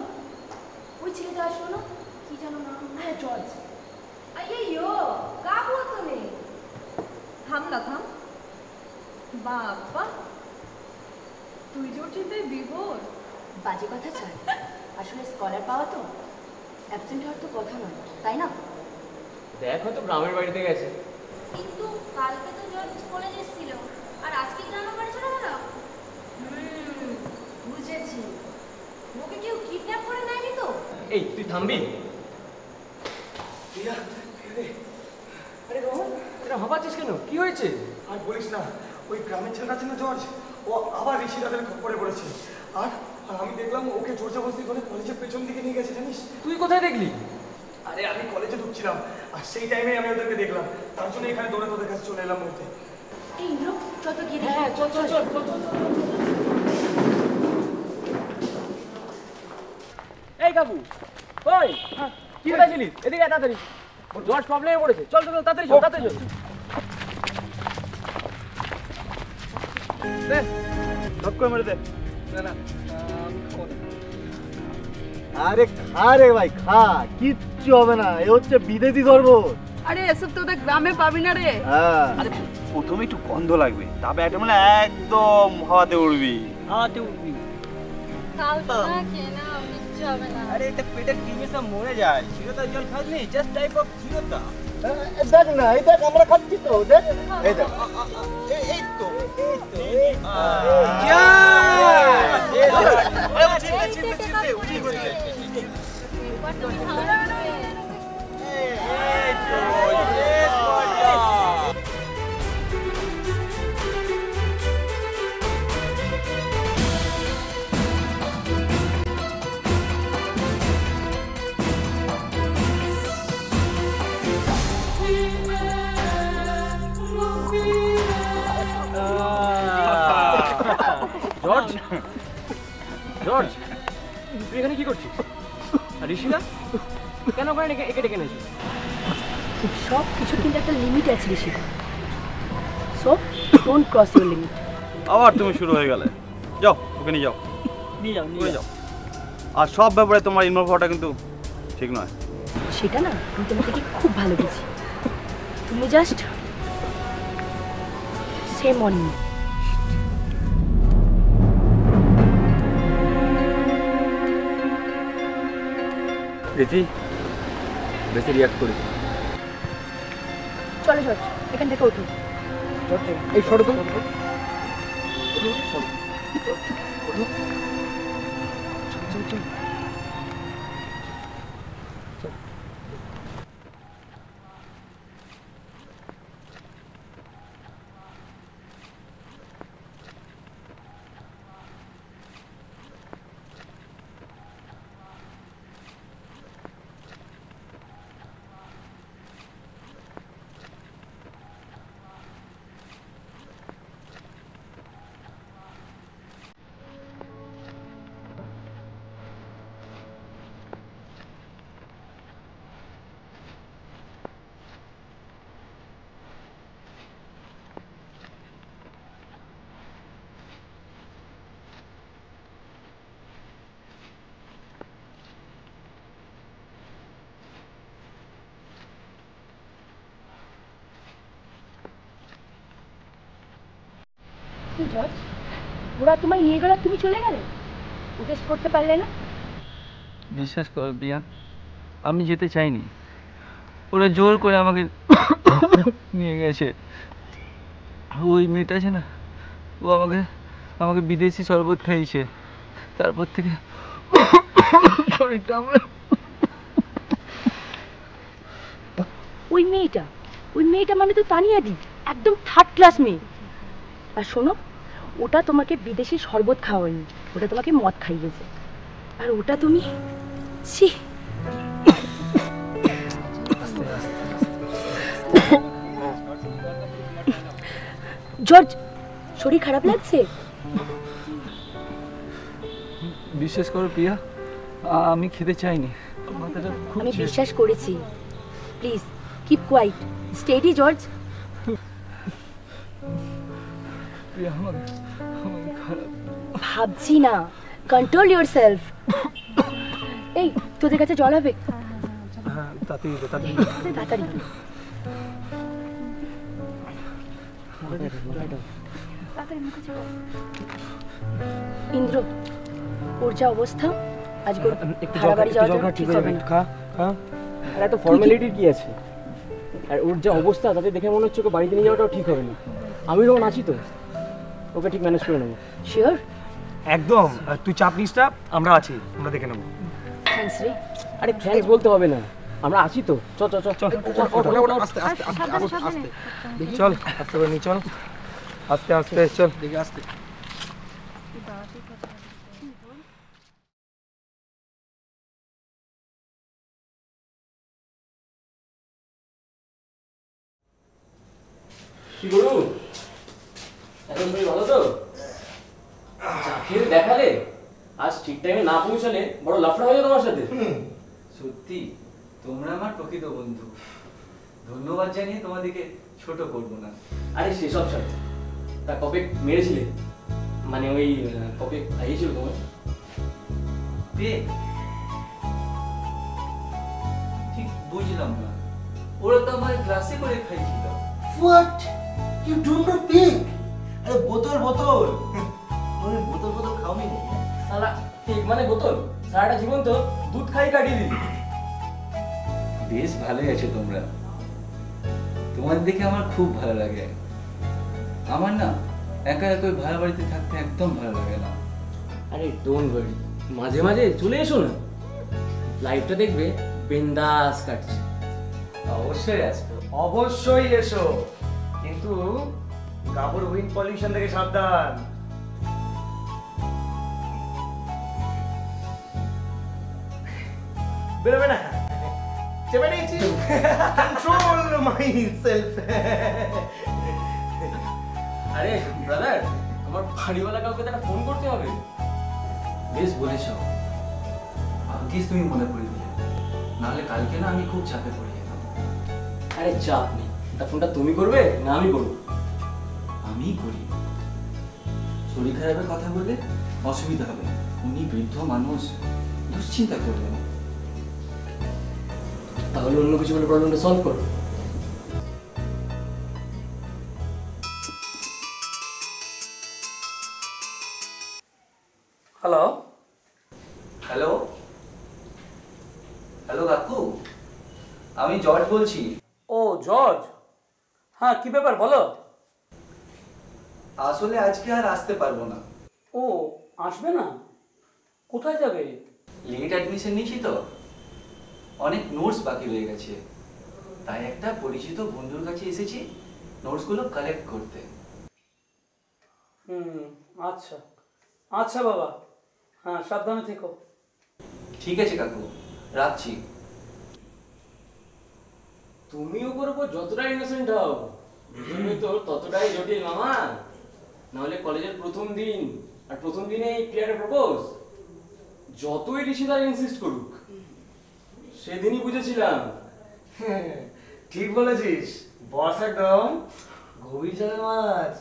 ওই ছেলেটা আসলো না, কি জানো নাম? হ্যাঁ, জর্জ। अय्यो, का हुआ तुम्हें? থাম না থাম। বাবা, তুই জোর চিন্তায় বিভোর। বাজে কথা ছাড়, আসলে স্কলার পাওয়া তো অ্যাবসেন্ট হওয়ার তো কথা নয়, তাই না? দেখ, হয়তো গ্রামের বাড়িতে গেছে। কিন্তু কালকে তো জর্জ কলেজ এসেছিল, আর আজকে গ্রামের বাড়ি চলে গেল। বুঝেছি, ওকে কেউ কিডন্যাপ করে নেয়নি তো? এই তুই থামবি? আরে রোহন, এটা ভাবাচ্ছিস কেন? কি হয়েছে? আর বলিস না, ওই গ্রামের ছেলেটা আছে না জর্জ, ও আবার ঋষিরাদের খপ্পরে পড়েছে। আর আমি দেখলাম ওকে জোর জবরদস্তি করে কলেজের পেছন দিকে নিয়ে গেছে, জানিস? তুই কোথায় দেখলি? আরে আমি কলেজে ঢুকছিলাম, আর সেই টাইমে আমি ওদেরকে দেখলাম, তার জন্য এখানে দৌড়ে তোদের কাছে চলে এলাম বলতে। এই ইন্দ্র, চল তো গিয়ে। হ্যাঁ, চল চল চল চল চল। এই কাকু, ওই কি হয়েছিলিস? এদিকে আয় তাড়াতাড়ি, জর্জ প্রবলেমে পড়েছে। চল চল তাড়াতাড়ি চল, তাড়াতাড়ি চল। দে, ধপ করে মেরে দে। না না, আরে খা রে ভাই, খা, কিচ্ছু হবে না, এ হচ্ছে বিদেশি শরবত। আরে এসব তো ওদের গ্রামে পাবি না রে। আরে প্রথমে একটু গন্ধ লাগবে, তারপর একটা মানে একদম হাওয়াতে উড়বি। হাওয়াতে উঠবি। খাও না, খেয়ে নাও, কিচ্ছু হবে না। আরে এটা পেটের ক্রিমে সব মরে যায়, চিরতা জল খাসনি, জাস্ট টাইপ অফ চিরতা। দেখ না, এই দেখ আমরা খাচ্ছি তো, দেখ এই দেখ, এই তো জর্জ, জর্জ, তুই এখানে কি করছিস? আর ঋষিরা কেন ওখানে একে ডেকে এনেছিস? সব কিছু কিন্তু একটা লিমিট আছে Rishi. So don't cross your limit. আবার তুমি শুরু হয়ে গেলে। যাও ওকে নিয়ে যাও, নিয়ে যাও। আর সব ব্যাপারে তোমার ইনভলভ হওয়াটা কিন্তু ঠিক নয়। সেটা না আমি তোমাকে খুব ভালো বুঝি। তুমি জাস্ট সেম অন মি। রীতি বেশি রিয়াক্ট করিস। চলো জর্জ, এখান থেকে উঠুন। এই সরো তো। জর্জ, ওরা তোমায় নিয়ে গেল, তুমি চলে গেলে, জিজ্ঞেস করতে পারলে না? বিশ্বাস কর প্রিয়া, আমি যেতে চাইনি, ওরা জোর করে আমাকে নিয়ে গেছে। ওই মেয়েটা আছে না, ও আমাকে আমাকে বিদেশি শরবত খাইয়েছে, তারপর থেকে শরীরটা আমার। ওই মেয়েটা মানে তো তানিয়া দি, একদম থার্ড ক্লাস মেয়ে। আর শোনো, ওটা তোমাকে বিদেশি শরবত খাওয়ায়নি, ওটা তোমাকে মদ খাইয়েছে। আর ওটা তুমি ছি। জর্জ, শরীর খারাপ লাগছে? বিশ্বাস করো প্রিয়া, আমি খেতে চাইনি। আমি বিশ্বাস করেছি। Please keep quiet, steady George. ভাবছি না, কন্ট্রোল ইয়োরসেলফ। এই তোদের কাছে জল হবে? হ্যাঁ, তাড়াতাড়ি তাড়াতাড়ি। ইন্দ্র, ওর যা অবস্থা, আজকে ভাড়া বাড়ি যাওয়া ঠিক হবে না। খা খা। আর এত ফর্মালিটির কি আছে? আর ওর যা অবস্থা তাতে দেখে মনে হচ্ছে ওকে বাড়িতে নিয়ে যাওয়াটাও ঠিক হবে না। আমি যখন আছি তো, ওকে ঠিক ম্যানেজ করে নেবো। শিওর? একদম, তুই চাপ নিস না, আমরা আছি, আমরা দেখে নেবো। থ্যাঙ্কস রে। আরে থ্যাঙ্কস বলতে হবে না, আমরা আছি তো। চল চল চল চল, আস্তে আস্তে আস্তে চল, আস্তে করে নি, চল আস্তে আস্তে, চল দেখে আস্তে। কি করু? এখন তুমি ভালো তো? চা খেয়ে দেখালে, আজ ঠিক টাইমে না পৌঁছালে বড় লাফড়া হয়ে তোমার সাথে। সত্যি তোমরা আমার প্রকৃত বন্ধু, ধন্যবাদ জানিয়ে তোমাদেরকে ছোট করবো না। আরে সেসব সাথে তা কবে মেরেছিলে? মানে ওই কবে খাইয়েছিল তোমার? ঠিক বুঝলাম না, ওরা তো আমার ক্লাসে করে খাইছিল। What, you don't know pig? আরে বোতল বোতল, তুমি বোতল বোতল খাওনি নাকি? সালা ঠিক মানে বোতল, সারাটা জীবন তো দুধ খাই কাটিয়ে দিলি। বেশ ভালোই আছো তোমরা, তোমাদের দেখে আমার খুব ভালো লাগে। আমার না একা একা ভাড়া বাড়িতে থাকতে একদম ভালো লাগে না। আরে ডোন্ট ওয়ারি, মাঝে মাঝে চলে এসো না, লাইফটা দেখবে বিন্দাস কাটছে। অবশ্যই আসবো। অবশ্যই এসো, কিন্তু কাপড় উইন্ড পলিউশন থেকে সাবধান। বেরোবে না, চেপে নিয়েছি, কন্ট্রোল মাই সেলফ। আরে ব্রাদার, আমার বাড়িওয়ালা কাউকে একটা ফোন করতে হবে। বেশ বলেছ, ভাগ্যিস তুমি মনে করে দিলে, নাহলে কালকে না আমি খুব চাপে পড়ে যেতাম। আরে চাপ নেই, তা ফোনটা তুমি করবে না আমি করবো? আমিই করি। শরীর খারাপের কথা বললে অসুবিধা হবে, উনি বৃদ্ধ মানুষ, দুশ্চিন্তা করবেন। তাহলে অন্য কিছু বলে প্রবলেমটা সলভ করো। হ্যালো হ্যালো হ্যালো কাকু, আমি জর্জ বলছি। ও জর্জ, হ্যাঁ কি ব্যাপার বলো। আসলে আজকে আর আসতে পারবো না। ও আসবে না? কোথায় যাবে? লেট অ্যাডমিশন নিয়েছি তো, অনেক নোটস বাকি রয়ে গেছে, তাই একটা পরিচিত বন্ধুর কাছে এসেছি নোটসগুলো কালেক্ট করতে। আচ্ছা আচ্ছা বাবা, হ্যাঁ সাবধানে থেকো। ঠিক আছে কাকু, রাখছি। তুমি ওপর উপর যতটাই ইনোসেন্ট হও, দুজনে তো ততটাই জটিল মামা। নাহলে কলেজের প্রথম দিন, আর প্রথম দিনে প্রিয়ারে প্রপোজ, যতই ঋষিদার ইনসিস্ট করুক, সেদিনই বুঝেছিলাম। ঠিক বলেছিস বস, একদম গভীর জলে মাছ।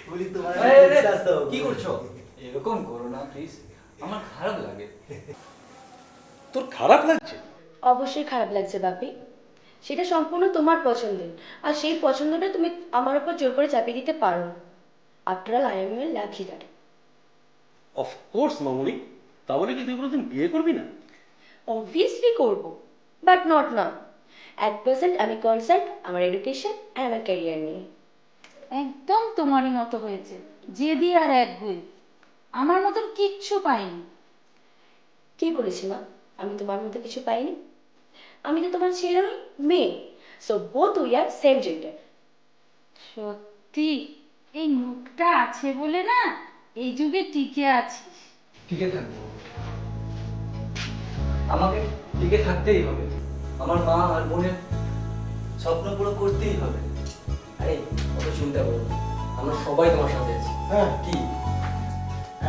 বলি তোমার কি করছো? এরকম করো না প্লিজ, আমার খারাপ লাগে। তোর খারাপ লাগছে? অবশ্যই খারাপ লাগছে বাপি, সেটা সম্পূর্ণ তোমার পছন্দের, আর সেই পছন্দটা তুমি আমার উপর জোর করে চাপিয়ে দিতে পারো। After all I M a lucky girl. Of course মামুনি, তাহলে কি তুই কোনোদিন বিয়ে করবি না? অবভিয়াসলি করবো, but not now. At present আমি কনসার্ন আমার এডুকেশন আর আমার ক্যারিয়ার নিয়ে। একদম তোমারই মতো হয়েছে, জেদি আর একগুঁয়ে। আমার মতন কিচ্ছু পাইনি। কি বলেছি মা, আমি তোমার মধ্যে কিছু পাইনি? আমি তো তোমার ছেলে নই, মেয়ে। So both we are same gender. সত্যি এই মুখটা আছে বলে না এই যুগে টিকে আছিস। টিকে থাকবো, আমাকে টিকে থাকতেই হবে। আমার মা আর বোনের স্বপ্ন পুরো করতেই হবে। আরে অত চিন্তা করো না, আমরা সবাই তোমার সাথে আছি। হ্যাঁ কি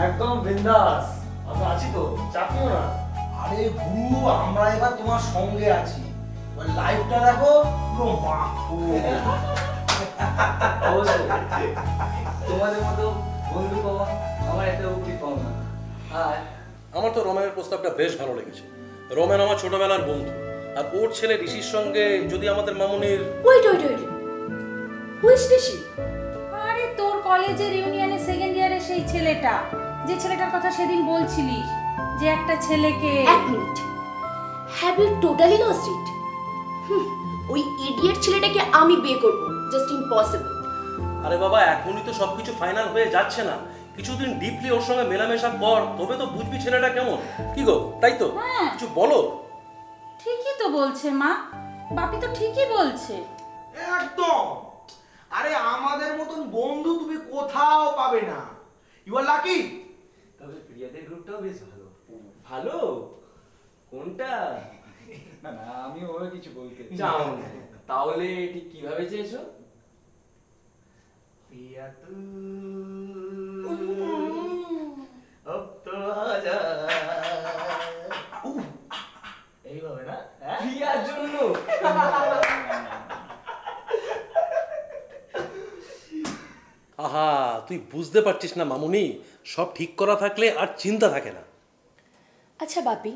একদম বিন্দাস, আমরা আছি তো, চাপ নিও না। আরে গুরু, আমরা এবার তোমার সঙ্গে আছি, লাইফটা দেখো পুরো মাখো। অবশ্যই তোমাদের মতো বন্ধু পাওয়া আমার একটা উপরি পাওনা। আর আমার তো রমেনের প্রস্তাবটা বেশ ভালো লেগেছে। রমেন আমার ছোটবেলার বন্ধু, আর ওর ছেলে ঋষির সঙ্গে যদি আমাদের মামুনির... wait wait wait, who is Rishi? আরে তোর কলেজের ইউনিয়নের সেকেন্ড ইয়ারে সেই ছেলেটা, যে ছেলেটার কথা সেদিন বলছিলিস, যে একটা ছেলেকে... এক minute, have you totally lost it? ওই ইডিয়েট ছেলেটাকে আমি বিয়ে করব, জাস্ট ইম্পসিবল। আরে বাবা, এখনই তো সবকিছু ফাইনাল হয়ে যাচ্ছে না, কিছুদিন ডিপলি ওর সঙ্গে মেলামেশা কর, তবে তো বুঝবি ছেলেটা কেমন। কি গো, তাই তো? কিছু বলো। ঠিকই তো বলছে মা, বাপি তো ঠিকই বলছে। একদম। আরে আমাদের মতন বন্ধু তুমি কোথাও পাবে না, ইউ আর লাকি। তবে প্রিয়াদের গ্রুপটাও বেশ ভালো। ভালো? কোনটা? না না, আমি ওরা কিছু বলতে চাও না। তাহলে ঠিক কিভাবে চেয়েছো? প্রিয়া তু अब तो आजा, এইভাবে না? প্রিয়ার জন্য? আহা, তুই বুঝতে পারছিস না মামুনি, সব ঠিক করা থাকলে আর চিন্তা থাকে না। আচ্ছা বাপি,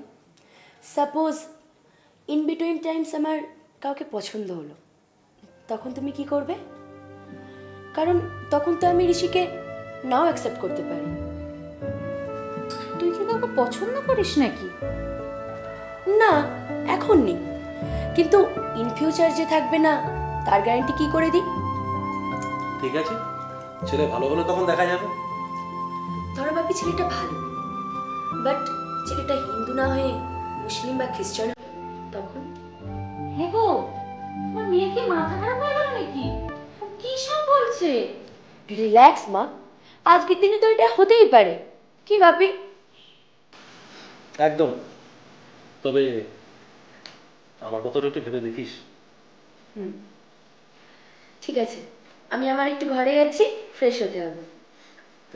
সাপোজ ইন বিটুইন টাইমস আমার কাউকে পছন্দ হলো, তখন তুমি কি করবে? কারণ তখন তো আমি ঋষিকে নাও অ্যাকসেপ্ট করতে পারি। তুই কি কাউকে পছন্দ করিস নাকি? না, এখন নেই, কিন্তু ইন ফিউচার যে থাকবে না তার গ্যারান্টি কি করে দিই? ঠিক আছে, ছেলে ভালো হলে তখন দেখা যাবে। ধরো বাপি ছেলেটা ভালো, বাট ছেলেটা হিন্দু না হয়ে মুসলিম বা খ্রিস্টান, তখন? হ্যাঁ গো, তোমার মেয়ে কি মাথা খারাপ হয়ে গেল নাকি? কি সব বলছে? রিল্যাক্স মা, আজকের দিনে তো এটা হতেই পারে। কি ভাবি? একদম। তবে আমার কথাটা একটু ভেবে দেখিস। ঠিক আছে, আমি আমার একটু ঘরে যাচ্ছি, ফ্রেশ হতে হবে।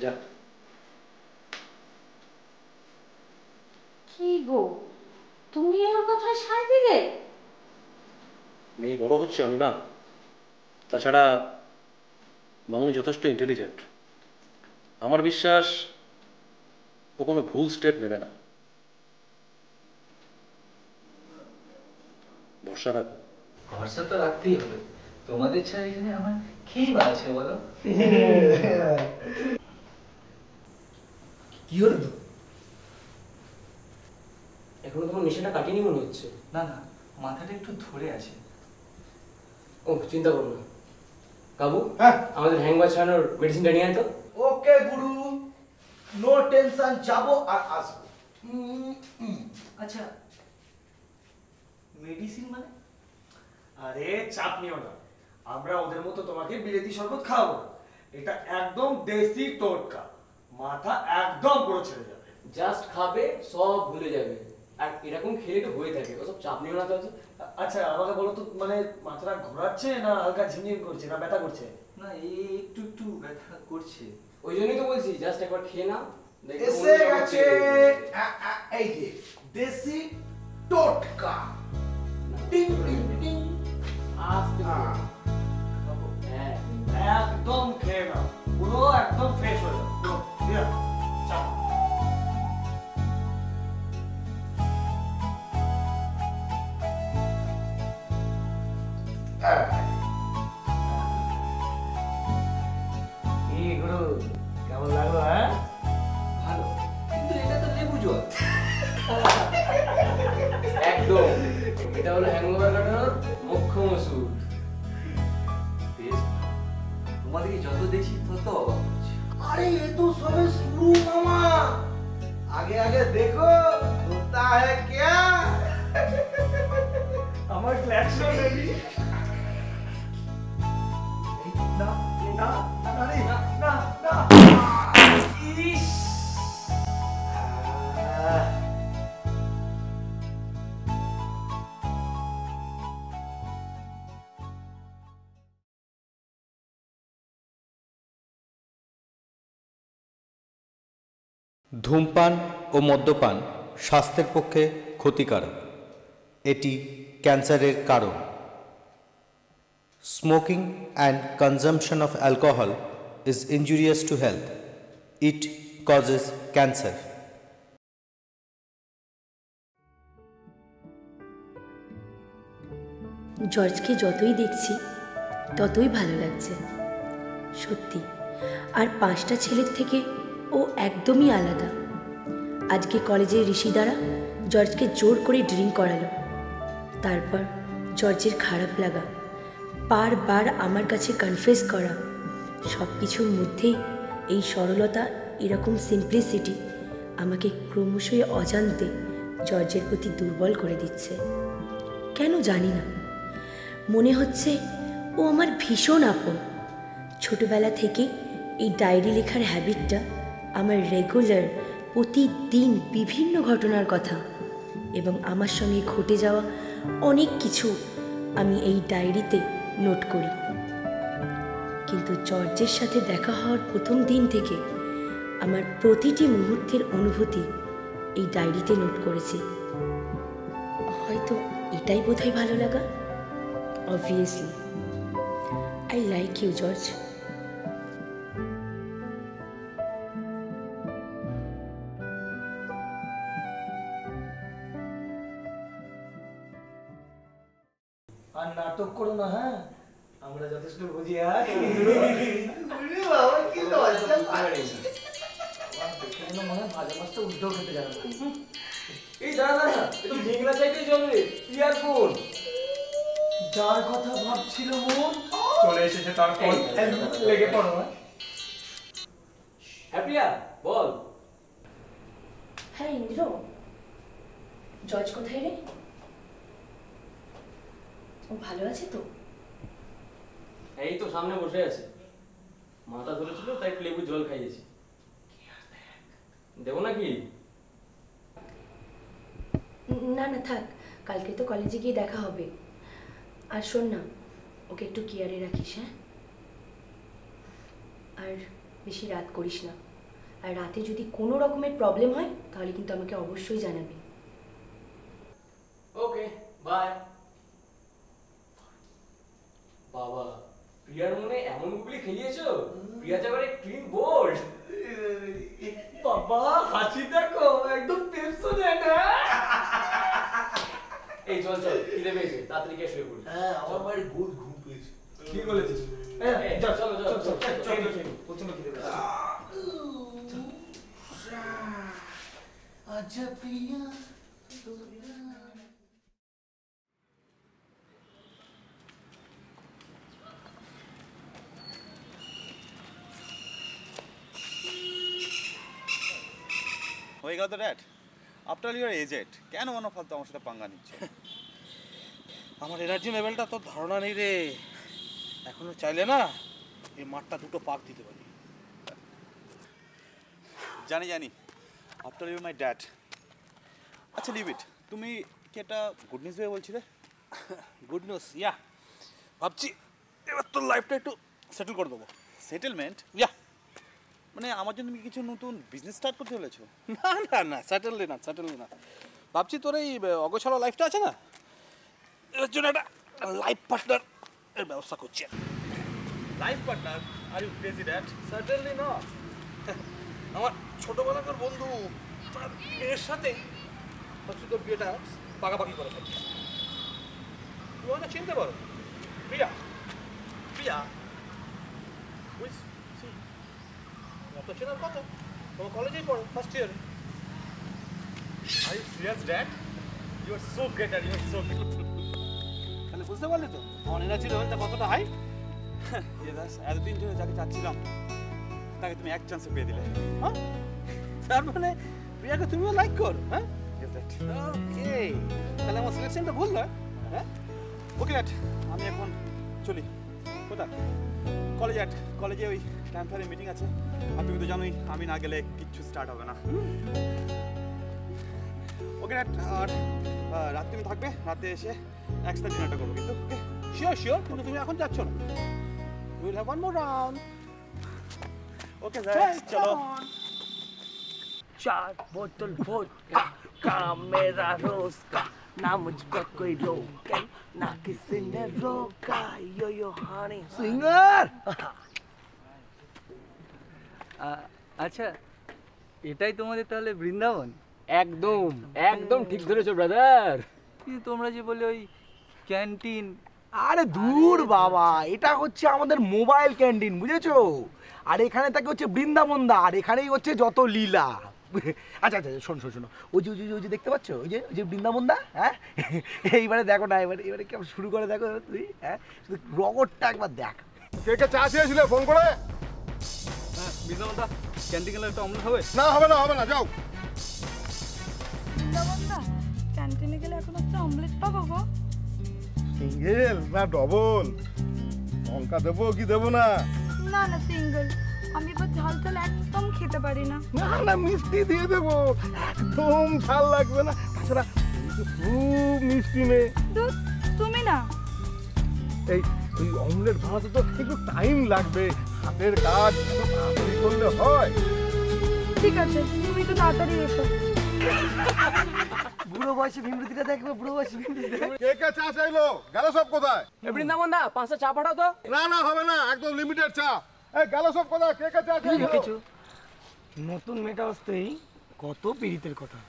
যা। কি গো, তুমি ওর কথায় সায় দিলে? মেয়ে বড় হচ্ছে, আমি না। তাছাড়া মামনি যথেষ্ট ইন্টেলিজেন্ট। আমার বিশ্বাস ও কোনো ভুল স্টেপ নেবে না। ভরসা রাখো। ভরসা তো রাখতেই হবে, তোমাদের ছাড়া এখানে আমার কি আছে বলো? কি হলো তো? এখনো তোমার নেশাটা কাটেনি মনে হচ্ছে। না না, মাথাটা একটু ধরে আছে। ও চিন্তা করো না কাবু, হ্যাঁ আমাদের হ্যাংবার ছাড়ানোর মেডিসিনটা নিয়ে আয় তো। ওকে গুরু, নো টেনশন, যাবো আর আসবো। আচ্ছা মেডিসিন মানে? আরে চাপ নিও না, আমরা ওদের মতো তোমাকে বিলেতি শরবত খাওয়াবো না। এটা একদম দেশি টোটকা, মাথা একদম পুরো ছেড়ে যাবে। জাস্ট খাবে, সব ভুলে যাবে। আর এরকম খেলে তো হয়ে থাকে, ওসব চাপ নিও না তো। আচ্ছা আমাকে বলো তো, মানে মাথাটা ঘোরাচ্ছে না হালকা ঝিমঝিম করছে না ব্যথা করছে? না এই একটু একটু ব্যথা করছে। ওই জন্যই তো বলছি জাস্ট একবার খেয়ে নাও। এসে গেছে এই যে দেশি টোটকা। টিং টিং টিং। আস্তে হ্যাঁ একদম খেয়ে নাও, পুরো একদম ফ্রেশ হয়ে যাবে। চাপ কি গুরু, কেমন লাগলো? হ্যাঁ ভালো, কিন্তু এটা তো লেবু জল। একদম, এটা হলো হ্যাংওভার কাটানোর মুখ্য ওষুধ। তোমাদেরকে যত দেখছি তত অবাক হচ্ছে। अरे ये तो सबे शुरू मामा, आगे आगे देखो होता है क्या। আমার ক্ল্যাকশন রেডি। না না না রে, না না না। ইস ধূমপান ও মদ্যপান স্বাস্থ্যের পক্ষে ক্ষতিকারক। এটি ক্যান্সারের কারণ। Smoking and consumption of alcohol is injurious to health. It causes cancer. জর্জকে যতই দেখছি ততই ভালো লাগছে সত্যি। আর 5টা ছেলের থেকে ও একদমই আলাদা। আজকে কলেজের ঋষিদারা জর্জকে জোর করে ড্রিঙ্ক করালো। তারপর জর্জের খারাপ লাগা, বারবার আমার কাছে কনফেস করা, সব কিছুর মধ্যেই এই সরলতা, এরকম সিম্পলিসিটি আমাকে ক্রমশই অজান্তে জর্জের প্রতি দুর্বল করে দিচ্ছে। কেন জানি না, মনে হচ্ছে ও আমার ভীষণ আপন। ছোটবেলা থেকে এই ডায়েরি লেখার হ্যাবিটটা আমার রেগুলার, প্রতিদিন বিভিন্ন ঘটনার কথা এবং আমার সঙ্গে ঘটে যাওয়া অনেক কিছু আমি এই ডায়েরিতে নোট করি। কিন্তু জর্জের সাথে দেখা হওয়ার প্রথম দিন থেকে আমার প্রতিটি মুহূর্তের অনুভূতি এই ডায়েরিতে নোট করেছি। হয়তো এটাই বোধহয় ভালো লাগা। Obviously I like you George. আর নাটক করো না, হ্যাঁ আমরা যথেষ্ট বুঝি। বাবা কি লজ্জা দেখে যেন মনে হয় ভাজা মাছটা উল্টো খেতে যাবে। এই দাঁড়া দাঁড়া, একটু ঝিঙ্গলা চাইতেই চলবে। ইয়ারফোন যার কথা ভাবছিল মন চলে এসেছে, তার ফোন লেগে পড়ো। হ্যাপিয়া বল। হ্যাঁ ইন্দ্র, জর্জ কোথায় রে? ও ভালো আছে তো? এই তো সামনে বসে আছে, মাথা ধরেছিল তাই একটু লেবু জল খাইয়েছি। দেবো নাকি? না না থাক, কালকে তো কলেজে গিয়ে দেখা হবে। আর শোন না, ওকে একটু কেয়ারে রাখিস। হ্যাঁ, আর বেশি রাত করিস না। আর রাতে যদি কোনো রকমের প্রবলেম হয় তাহলে কিন্তু আমাকে অবশ্যই জানাবি। Okay bye. বাবা প্রিয়ার মনে এমন গুগলি খেলিয়েছো, প্রিয়া যাবে ক্লিন বোল্ড। বাবা হাসি দেখো, একদম টেনশন না। এই চল চল, খিদে পেয়েছে, তাড়াতাড়ি গিয়ে শুয়ে পড়ি। হ্যাঁ, আমার বাড়ি গুড ঘুম পেয়েছে। ঠিক বলেছিস। চল চল চল চল চল, প্রচন্ড খিদে পেয়েছে। আচ্ছা প্রিয়া হয়ে গেল তো ড্যাড? আফটার ইউর এজেড কেন মনে ফালতু আমার সাথে পাঙ্গা নিচ্ছ? আমার এনার্জি লেভেলটা তো ধারণা নেই রে। এখনো চাইলে না এই মাঠটা দুটো পাক দিতে পারি। জানি জানি, আফটার ইউর মাই ড্যাড। আচ্ছা লিভ ইট, তুমি কি একটা গুড নিউজ ভেবে বলছিলে? গুড নিউজ, ইয়া ভাবছি এবার তোর লাইফটা একটু সেটেল করে দেবো। সেটেলমেন্ট? ইয়া মানে আমার জন্য তুমি কিছু নতুন বিজনেস স্টার্ট করতে বলেছো? না না না, সেটেললি না। ভাবছি তোর এই অগোছালো লাইফটা আছে না, এর জন্য একটা লাইফ পার্টনার এর ব্যবস্থা করছি। Life partner? Are you crazy dad? Certainly না, আমার ছোটবেলাকার বন্ধু তার মেয়ের সাথে ভাবছি তোর বিয়েটা পাকাপাকি করে থাকি। তুমি ওটা চিনতে পারো? প্রিয়া। প্রিয়া? অত চেনার কথা, তোমার কলেজেই পড়ো, ফার্স্ট ইয়ারে। Are you serious dad? You are so great are you are so great. তাহলে বুঝতে পারলি তো আমার এনার্জি লেভেলটা কতটা হাই। এতদিন ধরে যাকে চাচ্ছিলাম তাকে তুমি এক চান্সে পেয়ে দিলে। হ্যাঁ, তার মানে প্রিয়াকে তুমিও লাইক কর? হ্যাঁ, ওকে, তাহলে আমার সিলেকশনটা ভুল নয়। হ্যাঁ, ওকে ড্যাড, আমি এখন চলি। কোথা? কলেজে ওই ক্যাম্পারে মিটিং আছে, আর তুমি তো জানোই আমি না গেলে কিচ্ছু স্টার্ট হবে না। ওকে ড্যাড, আর রাত তুমি থাকবে, রাতে এসে একসাথে ডিনারটা করবো কিন্তু। ওকে? শিওর, কিন্তু তুমি এখন যাচ্ছ না। Will have one more round. Okay sir, চলো। 4 बोतल वोडका का मेरा रोज का ना मुझको कोई रोके ना किसी ने रोका यो यो हानी सिंगर। আচ্ছা, এটাই তোমাদের তাহলে বৃন্দাবন? একদম একদম ঠিক ধরেছো ব্রাদার। কিন্তু তোমরা যে বলে ওই ক্যান্টিন। আরে দূর বাবা, এটা হচ্ছে আমাদের মোবাইল ক্যান্টিন, বুঝেছো? আর এখানে থাকে হচ্ছে বৃন্দাবনদা, আর এখানেই হচ্ছে যত লীলা। আচ্ছা আচ্ছা, শোনো, ওই যে দেখতে পাচ্ছ, ওই যে বৃন্দাবনদা। হ্যাঁ, এইবারে দেখো না, এবারে কেমন শুরু করে দেখো তুই। হ্যাঁ, শুধু রগরটা একবার দেখ। কে চা চেয়েছিলে ফোন করে? হ্যাঁ বৃন্দাবনদা, ক্যান্টিন গেলে একটা অমলেট হবে? না, হবে না, যাও। বৃন্দাবনদা, ক্যান্টিনে গেলে এখন একটা অমলেট পাবো গো? সিঙ্গেল না ডবল? লঙ্কা দেবো কি দেবো না? না না, সিঙ্গেল। আমি এবার ঝাল ঝাল একদম খেতে পারি না। না, মিষ্টি দিয়ে দেবো, একদম ঝাল লাগবে না। তাছাড়া খুব মিষ্টি মেয়ে। দুধ তুমি না। এই ওই অমলেট বানাতে তো একটু টাইম লাগবে, হাতের কাজ এত তাড়াতাড়ি করলে হয়? ঠিক আছে, তুমি তো তাড়াতাড়ি এসো। বুড়ো বয়সে বিমৃতিটা দেখবে, বুড়ো বয়সে বিমৃতি। কে চা চাইলো? গেল সব কোথায়? বৃন্দাবনদা, 5টা চা পাঠাও তো। না, হবে না, একদম লিমিটেড চা। এই গেল সব কোথায়? কে চা চাইলো? কিছু নতুন মেয়েটা আসতেই কত পীড়িতের কথা,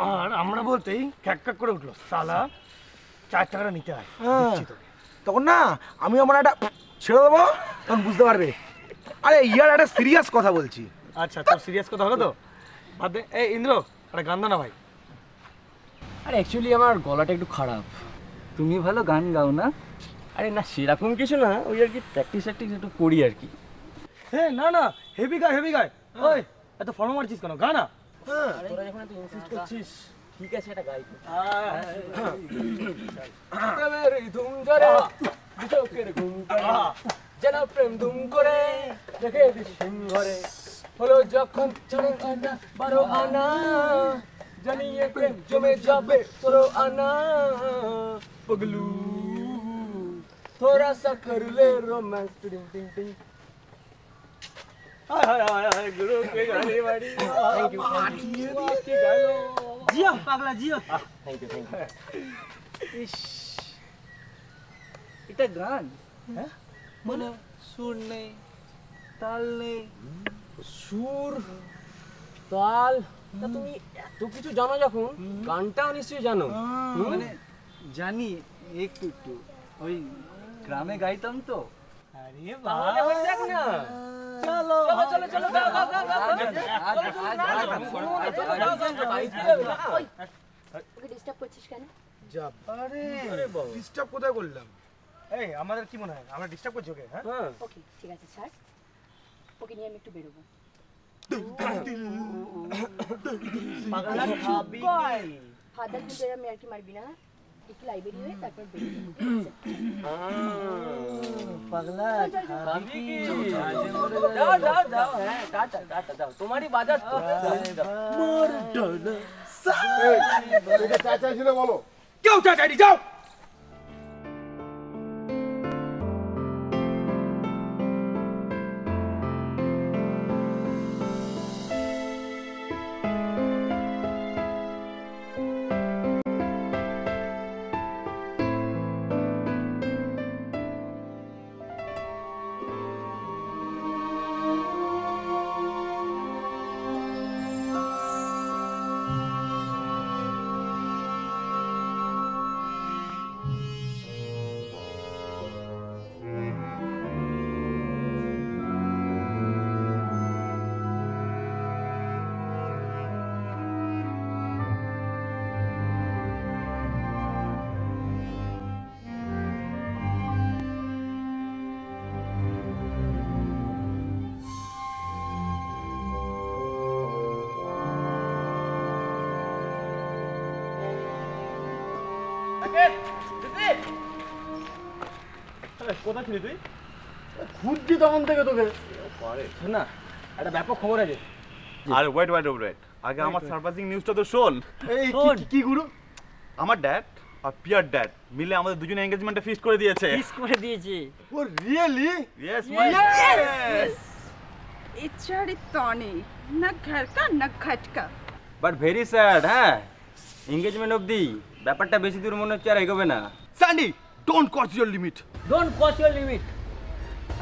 আর আমরা বলতেই খ্যাক করে উঠলো, সালা 4 টাকাটা নিতে হয়। তখন না আমি আমার একটা ছেড়ে দেবো, তখন বুঝতে পারবে। আরে ইয়ার একটা সিরিয়াস কথা বলছি। আচ্ছা, তোর সিরিয়াস কথা হলো তো বাদ দে। এই ইন্দ্র, একটা গান দাও না ভাই। আরে অ্যাকচুয়ালি আমার গলাটা একটু খারাপ। তুমি ভালো গান গাও না? আরে না, সেরকম কিছু না, ওই আর কি প্র্যাকটিস একটু করি আর কি। হ্যাঁ, না, হেভি গায়। ওই এত ফর্ম মারছিস কেন? গা না। তোরা যখন এত ইনসিস্ট করছিস, ঠিক আছে, এটা গাই। ধুম করে চোখের ঘুম করে যেন প্রেম ধুম করে রেখে দিস ঘরে হলো যখন 12 আনা জানিয়ে প্রেম জমে যাবে 16 আনা पगलू थोड़ा सा कर ले रोमांस टिंग टिंग टिंग हाय गुरु के गाने वाली थैंक यू आपकी गालो जियो पागला जियो थैंक यू ইস, এটা গান? হ্যাঁ মানে সুর নেই, তাল নেই। সুর, তাল, তা তুমি এত কিছু জানো যখন গানটাও নিশ্চয়ই জানো। মানে জানি একটু একটু, ওই গ্রামে গাইতাম তো। আরে তাহলে হয়ে যাক না। চলো চলো চলো চলো গাও গাও গাও ওকে ডিস্টার্ব করছিস কেন? আরে ডিস্টার্ব কোথায় করলাম? এই আমাদের কি মনে হয় আমরা ডিস্টার্ব করছি ওকে? হ্যাঁ ওকে ঠিক আছে ছাড়, ওকে নিয়ে আমি একটু বেরোবো। পাগলা খাবি ফাদার কিন্তু এরা মেয়ার কি মারবি না, একটু লাইব্রেরি হয়ে তারপর বেরোবো। পাগলা খাবি কি? দাও দাও দাও, হ্যাঁ টাটা টাটা দাও, তোমারই বাজার তো। মোর ডানা এটা চাচা ছিল বলো। কেউ চাচাইনি, যাও। কোথায় ছিলি তুই? খুঁজছি তখন থেকে তোকে। না একটা ব্যাপক খবর আছে। আরে ওয়েট, আগে আমার সারপ্রাইজিং নিউজটা তো শোন। এই কি গুরু? আমার ড্যাড আর পিয়ার ড্যাড মিলে আমাদের দুজনে এনগেজমেন্টে ফিক্স করে দিয়েছে। ফিক্স করে দিয়েছে। ও রিয়েলি? ইয়েস इचारी तोनी न घर का न घट का। But very sad. হ্যাঁ এনগেজমেন্ট অবধি ব্যাপারটা বেশি দূর মনে হচ্ছে আর এগোবে না। Sandy don't cross your limit. Don't cross your limit.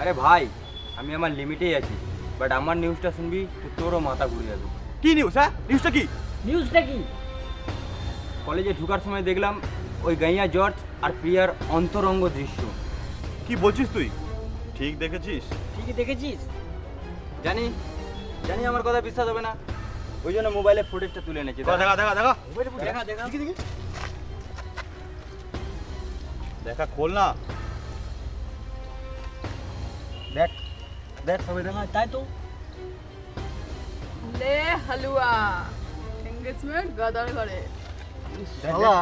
আরে ভাই আমি আমার লিমিটেই আছি, বাট আমার নিউজটা শুনবি তো তোরও মাথা ঘুরে যাবে। কি নিউজ? হ্যাঁ নিউজটা কি? নিউজটা কি? কলেজে ঢোকার সময় দেখলাম ওই গাইয়া জর্জ আর প্রিয়ার অন্তরঙ্গ দৃশ্য। কি বলছিস তুই? ঠিক দেখেছিস? ঠিকই দেখেছিস? জানি জানি আমার কথা বিশ্বাস হবে না, ওই জন্য মোবাইলে ফুটেজটা তুলে এনেছি। দেখা দেখা দেখা দেখা দেখা দেখি দেখি দেখা খোল না। দেখ দেখ সবাই দেখা। তাই তো ले हलवा एंगेजमेंट गदर करे। শালা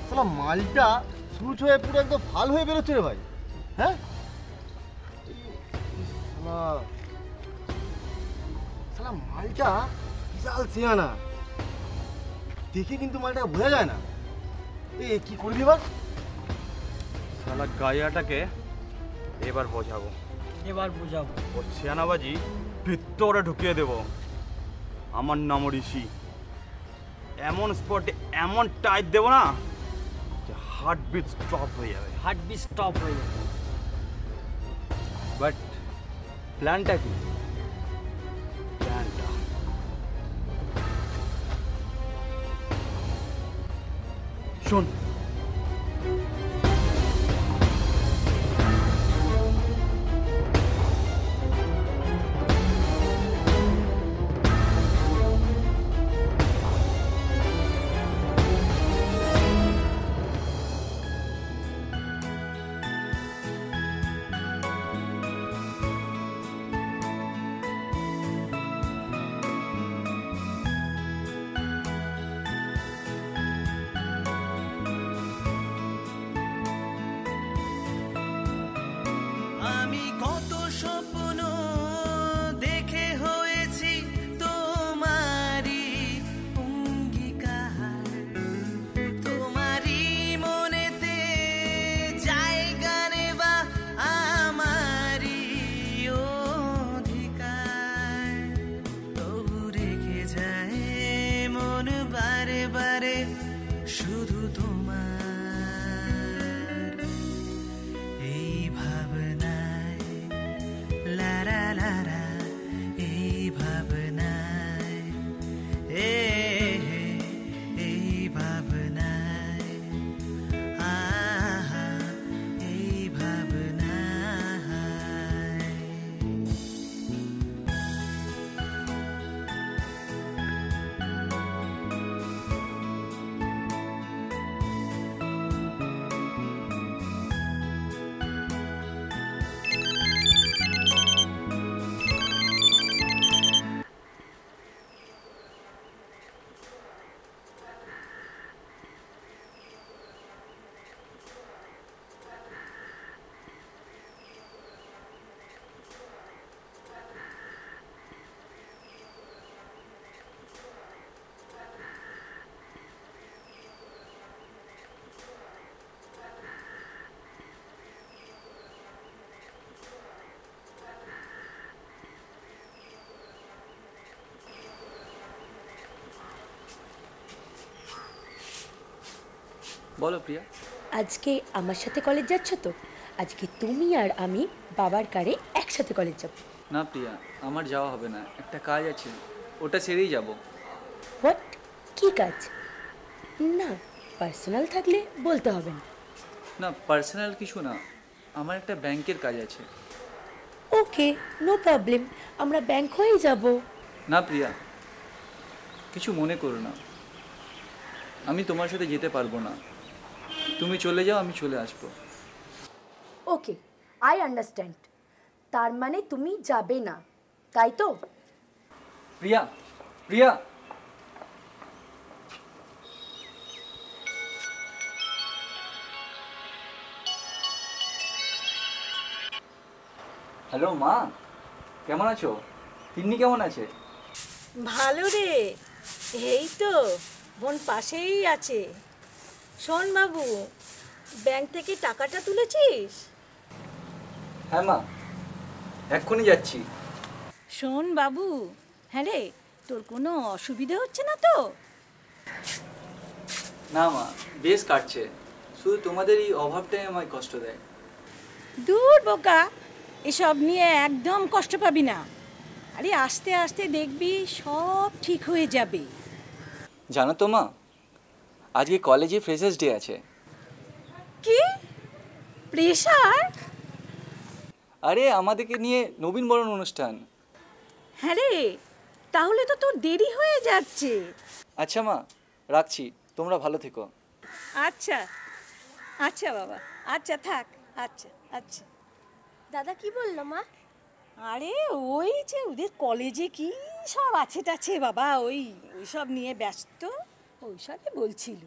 শালা মালটা সুচ হয়ে পুরো একদম ফাল হয়ে বেরোচ্ছে রে ভাই। হ্যাঁ শালা শালা মালটা বিশাল সিয়ানা, দেখে কিন্তু মালটা বোঝা যায় না। এই কি করবি এবার? শালা গাইয়াটাকে এবার বোঝাবো। এবার বুঝাবো। ওর ছিয়ানাবাজি ভিতরে ঢুকিয়ে দেব। আমার নাম ঋষি। এমন স্পটে এমন টাইট দেবো না যে হার্টবিট স্টপ হয়ে যাবে। হার্টবিট স্টপ হয়ে যাবে। বাট প্ল্যানটা কি? প্ল্যানটা শোন। আমি কত স্বপ্ন দেখে হয়েছি তোমারই অঙ্গীকার, তোমারই মনেতে জায়গা নেবা আমারই অধিকার। তবু রেখে যায় মন বারে বারে শুধু তোমার এই ভাবনায় বলো প্রিয়া। আজকে আমার সাথে কলেজ যাচ্ছ তো? আজকে তুমি আর আমি বাবার কারে একসাথে কলেজ যাব। না প্রিয়া, আমার যাওয়া হবে না, একটা কাজ আছে, ওটা সেরেই যাব। হোয়াট? কি কাজ? না, পার্সোনাল থাকলে বলতে হবে না। না পার্সোনাল কিছু না, আমার একটা ব্যাংকের কাজ আছে। ওকে, নো প্রবলেম, আমরা ব্যাংক হয়েই যাব। না প্রিয়া, কিছু মনে করো না, আমি তোমার সাথে যেতে পারবো না। তুমি চলে যাও, আমি চলে আসবো। ওকে, আই আন্ডারস্ট্যান্ড। তার মানে তুমি যাবে না, তাই তো? প্রিয়া, প্রিয়া। হ্যালো মা, কেমন আছো? তিন্নি কেমন আছে? ভালো রে, এই তো বোন পাশেই আছে। শোন বাবু, ব্যাংক থেকে টাকাটা তুলেছিস? হ্যাঁ মা, এক্ষুনি যাচ্ছি। শোন বাবু, হ্যাঁ রে, তোর কোনো অসুবিধা হচ্ছে না তো? না মা, বেশ কাটছে, শুধু তোমাদের এই অভাবটাই আমায় কষ্ট দেয়। দূর বোকা, এসব নিয়ে একদম কষ্ট পাবি না। আরে আস্তে আস্তে দেখবি সব ঠিক হয়ে যাবে। জানো তো মা, আজকে কলেজে ফ্রেশার্স ডে আছে। কি প্রেশার? আরে আমাদেরকে নিয়ে নবীনবরণ অনুষ্ঠান। হ্যাঁ রে, তাহলে তো তোর দেরি হয়ে যাচ্ছে। আচ্ছা মা, রাখছি, তোমরা ভালো থেকো। আচ্ছা আচ্ছা বাবা, আচ্ছা থাক, আচ্ছা আচ্ছা। দাদা কি বললো মা? আরে ওই যে ওদের কলেজে কি সব আছে টাছে বাবা, ওই সব নিয়ে ব্যস্ত, ওই সবই বলছিল।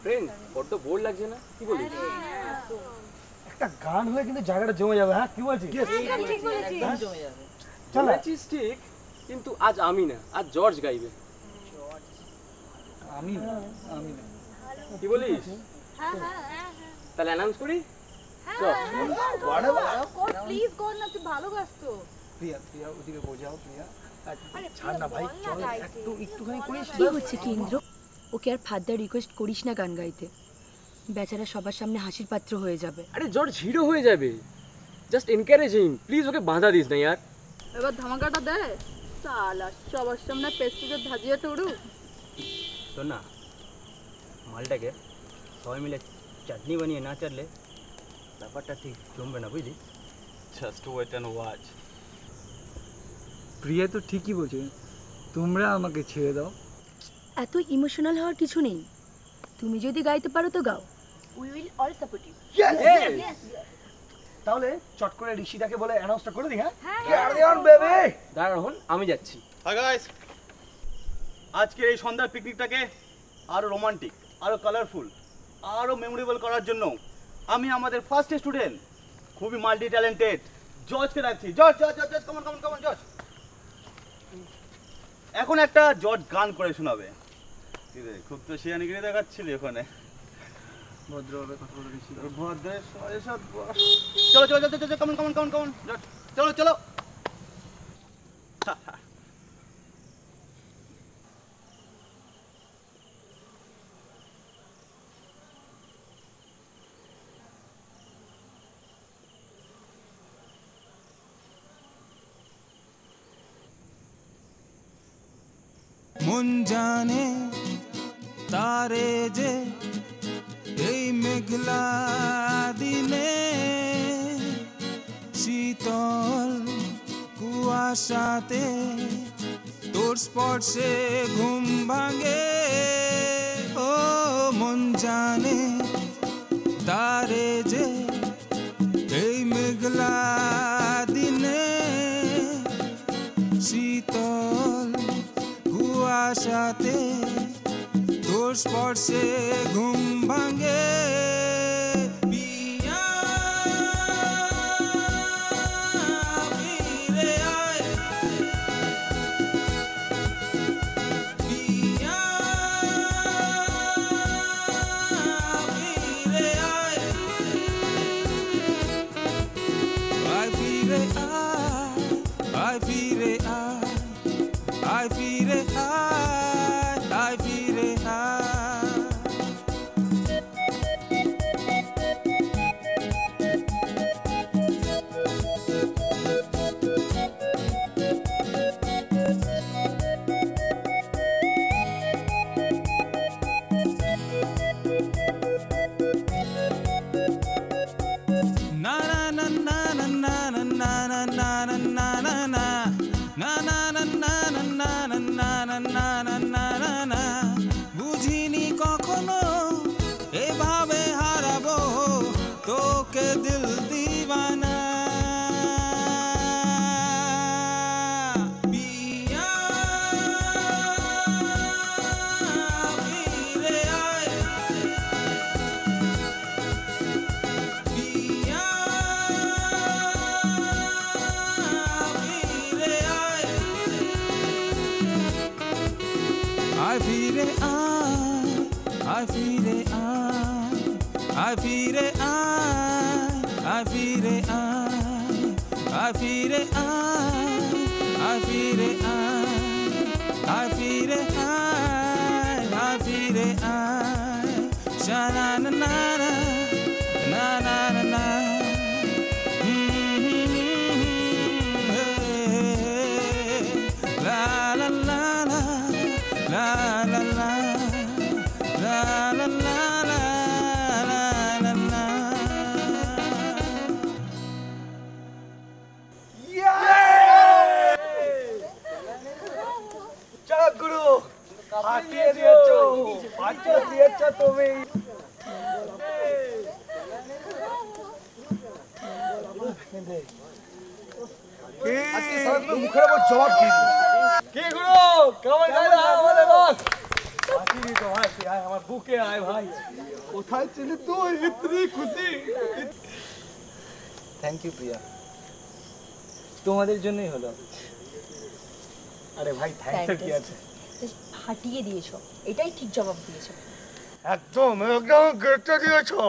ফ্রেন্ড, বড্ড বোর লাগছে না? কি বলিস? একটা গান হলে কিন্তু জায়গাটা জমে যাবে। হ্যাঁ, কি বলছিস? ঠিক বলেছিস, জমে যাবে। চল বলেছিস ঠিক, কিন্তু আজ আমি না, আজ জর্জ গাইবে। আমি না, আমি না। কি বলিস? তাহলে অ্যানাউন্স করি? চল। প্লিজ কর না, তুই ভালো গাস তো। প্রিয়া, প্রিয়া ওদিকে বোঝাও। প্রিয়া ছাড় না ভাই, চল একটুখানি করিস। কি হচ্ছে কি ইন্দ্র? ওকে আর ফাদার রিকোয়েস্ট করিস না গান গাইতে, বেচারা সবার সামনে হাসির পাত্র হয়ে যাবে। আরে জর্জ হিরো হয়ে যাবে, জাস্ট এনকারেজ হিম প্লিজ, ওকে বাধা দিস না ইয়ার। এবার ধামাকাটা দে, সালা সবার সামনে পেস্টিজের ধাজিয়াটা উড়ুক। তো না, মালটাকে সবাই মিলে চাটনি বানিয়ে না চাটলে ব্যাপারটা ঠিক জমবে না, বুঝলি? Just wait and watch. Priya তো ঠিকই বলছে, তোমরা আমাকে ছেড়ে দাও। এত ইমোশনাল হওয়ার কিছু নেই, তুমি যদি গাইতে পারো তো গাও, we will all support you. তাহলে চট করে ঋষিদাকে বলে অ্যানাউন্সটা করে দিই। হ্যাঁ, দাঁড়া রোহন, আমি যাচ্ছি। হাই গাইস, আজকের এই সন্ধ্যার পিকনিকটাকে আরো রোমান্টিক, আরো কালারফুল, আরো মেমোরেবল করার জন্য আমি আমাদের ফার্স্ট স্টুডেন্ট, খুবই মাল্টি ট্যালেন্টেড জর্জকে রাখছি। George George George, common common common George. এখন একটা জর্জ গান করে শোনাবে। কি রে, খুব তো শিয়ানিগিরি দেখাচ্ছিলি ওখানে। ভদ্রভাবে কথা বলে বেশি। ভদ্রের সব চলো চলো চলো চলো, common common common common George, চলো চলো। মন জানে তারে যে এই মেঘলা দিনে শীতল কুয়াশাতে তোর স্পর্শে ঘুম ভাঙে। ও মন জানে তারে যে এই মেঘলা দিনে শীতল কুয়াশাতে তোর স্পর্শে ঘুম ভাঙে। পিয়া feel it, I feel it, I feel it, I feel it, I feel it, I feel it, I feel it, I feel it, sha na na na na na na na. La la la la la la la la la la la. चलो गुरु हाथी दिएছো বাচ্চা দিয়েছো তুমি আজকে সারা তুমি মুখের উপর জবাব দিয়েছো কি গুরু কেমন গেল আমাদের বস হাসি তো হাসি আয় আমার বুকে আয় ভাই কোথায় ছিলি তুই ইতনি খুশি থ্যাংক ইউ প্রিয়া তোমাদের জন্যই হলো আরে ভাই থ্যাঙ্কস এর কি আছে ফাটিয়ে দিয়েছো এটাই ঠিক জবাব দিয়েছো একদম একদম গেটে দিয়েছো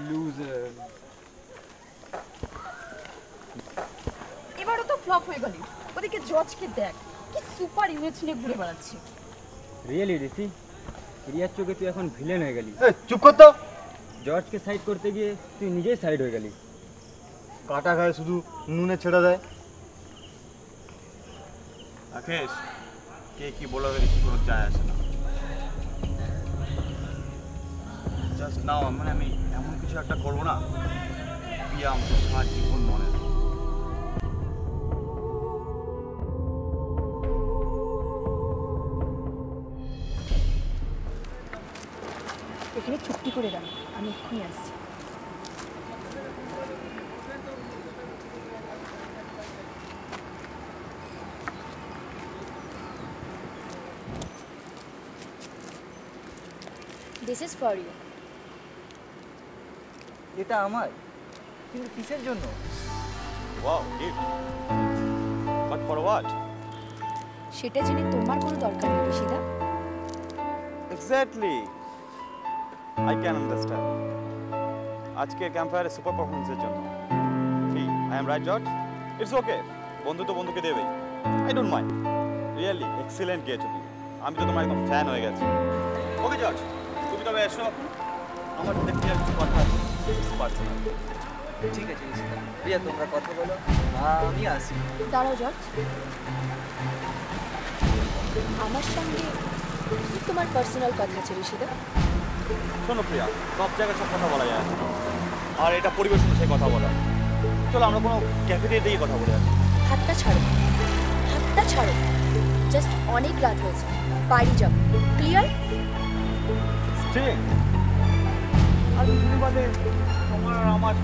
লুজার এবারও তো ফ্লপ হয়ে গেলি ওদিকে জজকে দেখ কি সুপার ইমেজ নিয়ে ঘুরে বেড়াচ্ছে রিয়েলি ঋষি রিয়ার চোখে তুই এখন ভিলেন হয়ে গেলি চুপ কর তো জর্জকে সাইড করতে গিয়ে তুই নিজেই সাইড হয়ে গেলি কাটা খায় শুধু নুনে ছেড়ে দেয় রাকেশ কে কি বলে কিছু কোনো যায় আসে না জাস্ট নাও মানে আমি এমন কিছু একটা করবো না প্রিয়া আমাকে সারা জীবন মনে রাখবে। এখানে চুপটি করে দাও আমি এক্ষুনি আসছি দিস ইজ ফর ইউ এটা আমার কিন্তু কিসের জন্য wow gift but for what সেটা জেনে তোমার কোনো দরকার নেই ঋষিদা এক্স্যাক্টলি আই ক্যান আন্ডারস্ট্যান্ড আজকে ক্যাম্পফায়ারের সুপার পারফরমেন্সের জন্য কি I am right George it's okay বন্ধু তো বন্ধুকে দেবেই I don't mind really excellent গেয়েছো তুমি আমি তো তোমার একদম ফ্যান হয়ে গেছি ওকে জর্জ তুমি তবে এসো এখন আমার সাথে ক্লিয়ার কিছু কথা আছে পার্সোনাল ঠিক আছে প্রিয়া তোমরা কথা বলো আমি আসি দাঁড়াও জর্জ আমার সঙ্গে কি তোমার পার্সোনাল কথা আছে ঋষিদা শোনো প্রিয়া সব জায়গায় সব কথা বলা যায় না আর এটা পরিবেশনে সেই কথা বলা চলো আমরা কোনো ক্যাফেটেরিয়াতেই কথা বলে আসি হাতটা ছাড়ো জাস্ট অনেক রাত হয়েছে বাড়ি যাও ক্লিয়ার ঠিক আর দুদিন বাদে তোমার আর আমার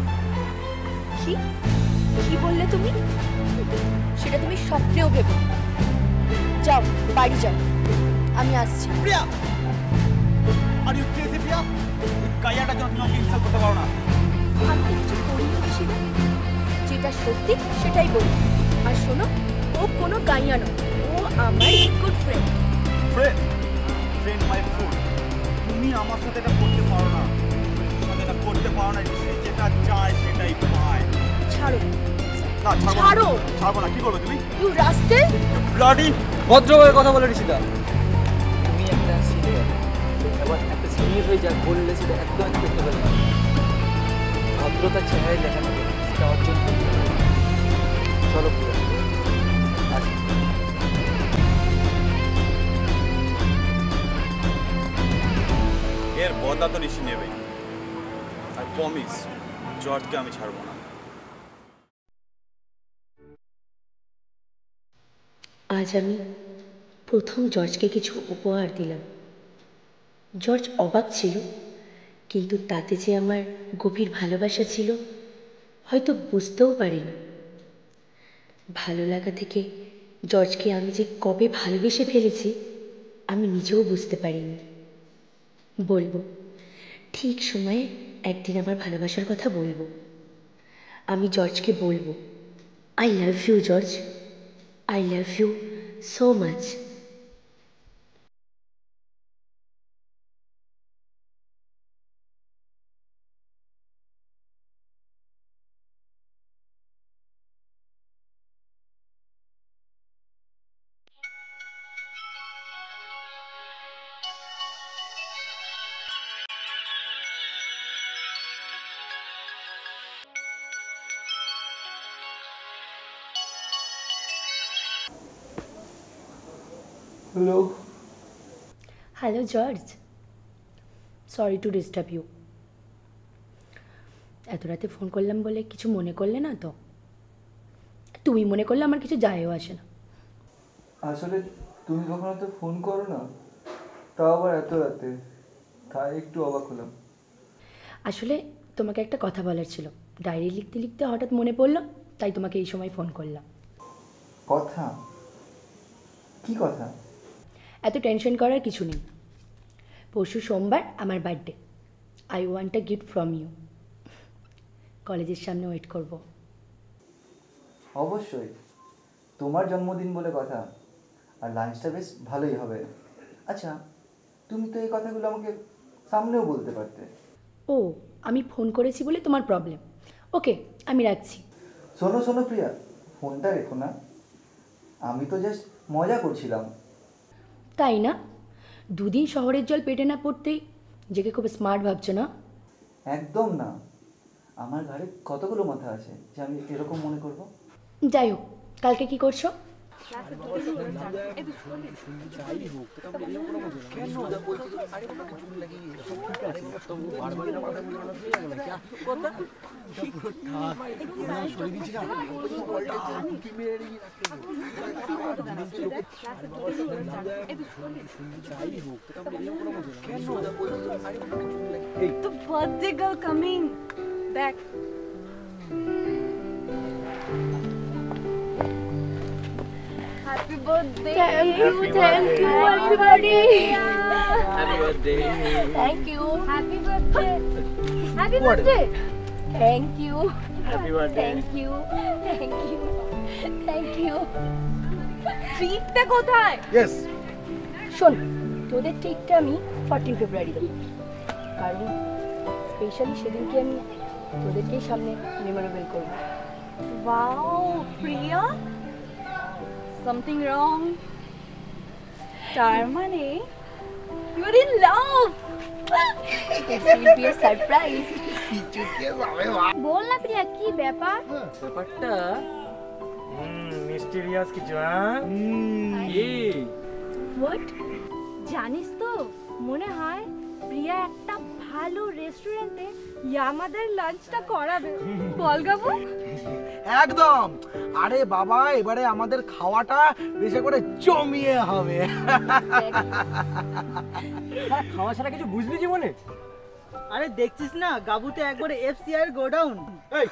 কি বললে তুমি সেটা তুমি স্বপ্নেও ভেবো যাও বাড়ি যাও আমি আসছি প্রিয়া আর ইউ ক্রেজি প্রিয়া কাইয়াটা জন্য তুমি আমাকে ইনসাল্ট করতে পারো না আমি তো কিছু করিনি ঋষিদা যেটা সত্যি সেটাই বলি আর শোনো ও কোনো গাইয়া নয় ও আমার good friend friend my food তুমি আমার সাথে এটা করতে পারো না এটা করতে পারো না সে যেটা চায় সেটাই পায় ছাড়ো না ছাড়বো না কি করবে তুমি ইউ রাস্কেল ব্লাডি ভদ্রভাবে কথা বলে ঋষিদা তুমি একটা সিনিয়র এবার একটা সিনিয়র হয়ে যা বললে সেটা একদম অ্যাকসেপ্টেবল না ভদ্রতার চেহারায় লেখা থাকে সেটা অর্জন করতে হবে চলো প্রিয়া আসি এর বদলা তো ঋষি নেবেই আর প্রমিস জর্জকে আমি ছাড়বো না আজ আমি প্রথম জর্জকে কিছু উপহার দিলাম জর্জ অবাক ছিল কিন্তু তাতে যে আমার গভীর ভালোবাসা ছিল হয়তো বুঝতেও পারিনি ভালো লাগা থেকে জর্জকে আমি যে কবে ভালোবেসে ফেলেছি আমি নিজেও বুঝতে পারিনি বলবো ঠিক সময়ে একদিন আমার ভালোবাসার কথা বলবো। আমি জর্জকে বলবো, I love you George, I love you so much. Hello. Hello George, sorry to disturb you. এত রাতে ফোন করলাম বলে কিছু মনে করলে না তো? তুমি মনে করলে আমার কিছু যায়ও আসে না। আসলে তুমি কখনো তো ফোন করো না, তাও আবার এত রাতে, তাই একটু অবাক হলাম। আসলে তোমাকে একটা কথা বলার ছিল, ডায়েরি লিখতে লিখতে হঠাৎ মনে পড়লো, তাই তোমাকে এই সময় ফোন করলাম। কথা? কি কথা? এত টেনশন করার কিছু নেই। পরশু সোমবার আমার birthday. I want a gift from you. কলেজের সামনে ওয়েট করব। অবশ্যই, তোমার জন্মদিন বলে কথা, আর লাঞ্চটা বেশ ভালোই হবে। আচ্ছা, তুমি তো এই কথাগুলো আমাকে সামনেও বলতে পারতে। ও, আমি ফোন করেছি বলে তোমার প্রবলেম। ওকে, আমি রাখছি। শোনো শোনো প্রিয়া, ফোনটা রেখো না, আমি তো জাস্ট মজা করছিলাম। তাই না? দুদিন শহরের জল পেটে না পড়তেই নিজেকে খুব স্মার্ট ভাবছো না? একদম না, আমার ঘাড়ে কতগুলো মাথা আছে যে আমি এরকম মনে করব। যাই হোক, কালকে কি করছো? The birthday girl coming back. Happy birthday. Thank you, Happy birthday. Happy birthday. Thank you. Happy birthday. Happy What? birthday. Thank you. Happy birthday. Thank you. Thank you. Thank you. ট্রিটটা কোথায়? ইয়েস। শোন, তোদের ট্রিটটা আমি 14 ফেব্রুয়ারি দেবো, কারণ specially সেদিনকে আমি তোদেরকেই সামনে memorable করবো। Wow, Priya. Something wrong. তার মানে you're in love. It will be a surprise. বল না প্রিয়া, কি ব্যাপার? ব্যাপারটা মিস্টেরিয়াস কিছু। হ্যাঁ, What? জানিস তো, মনে হয় প্রিয়া একটা ভালো রেস্টুরেন্টে আমাদের লাঞ্চটা করাবে। বল গাবু? একদম। আরে বাবা, এবারে আমাদের খাওয়াটা বেশি করে জমিয়ে হবে। খাওয়া ছাড়া কিছু বুঝলি জীবনে? আরে দেখছিস না, গাবুতে একবারে এফসিআই এর গোডাউন। এই,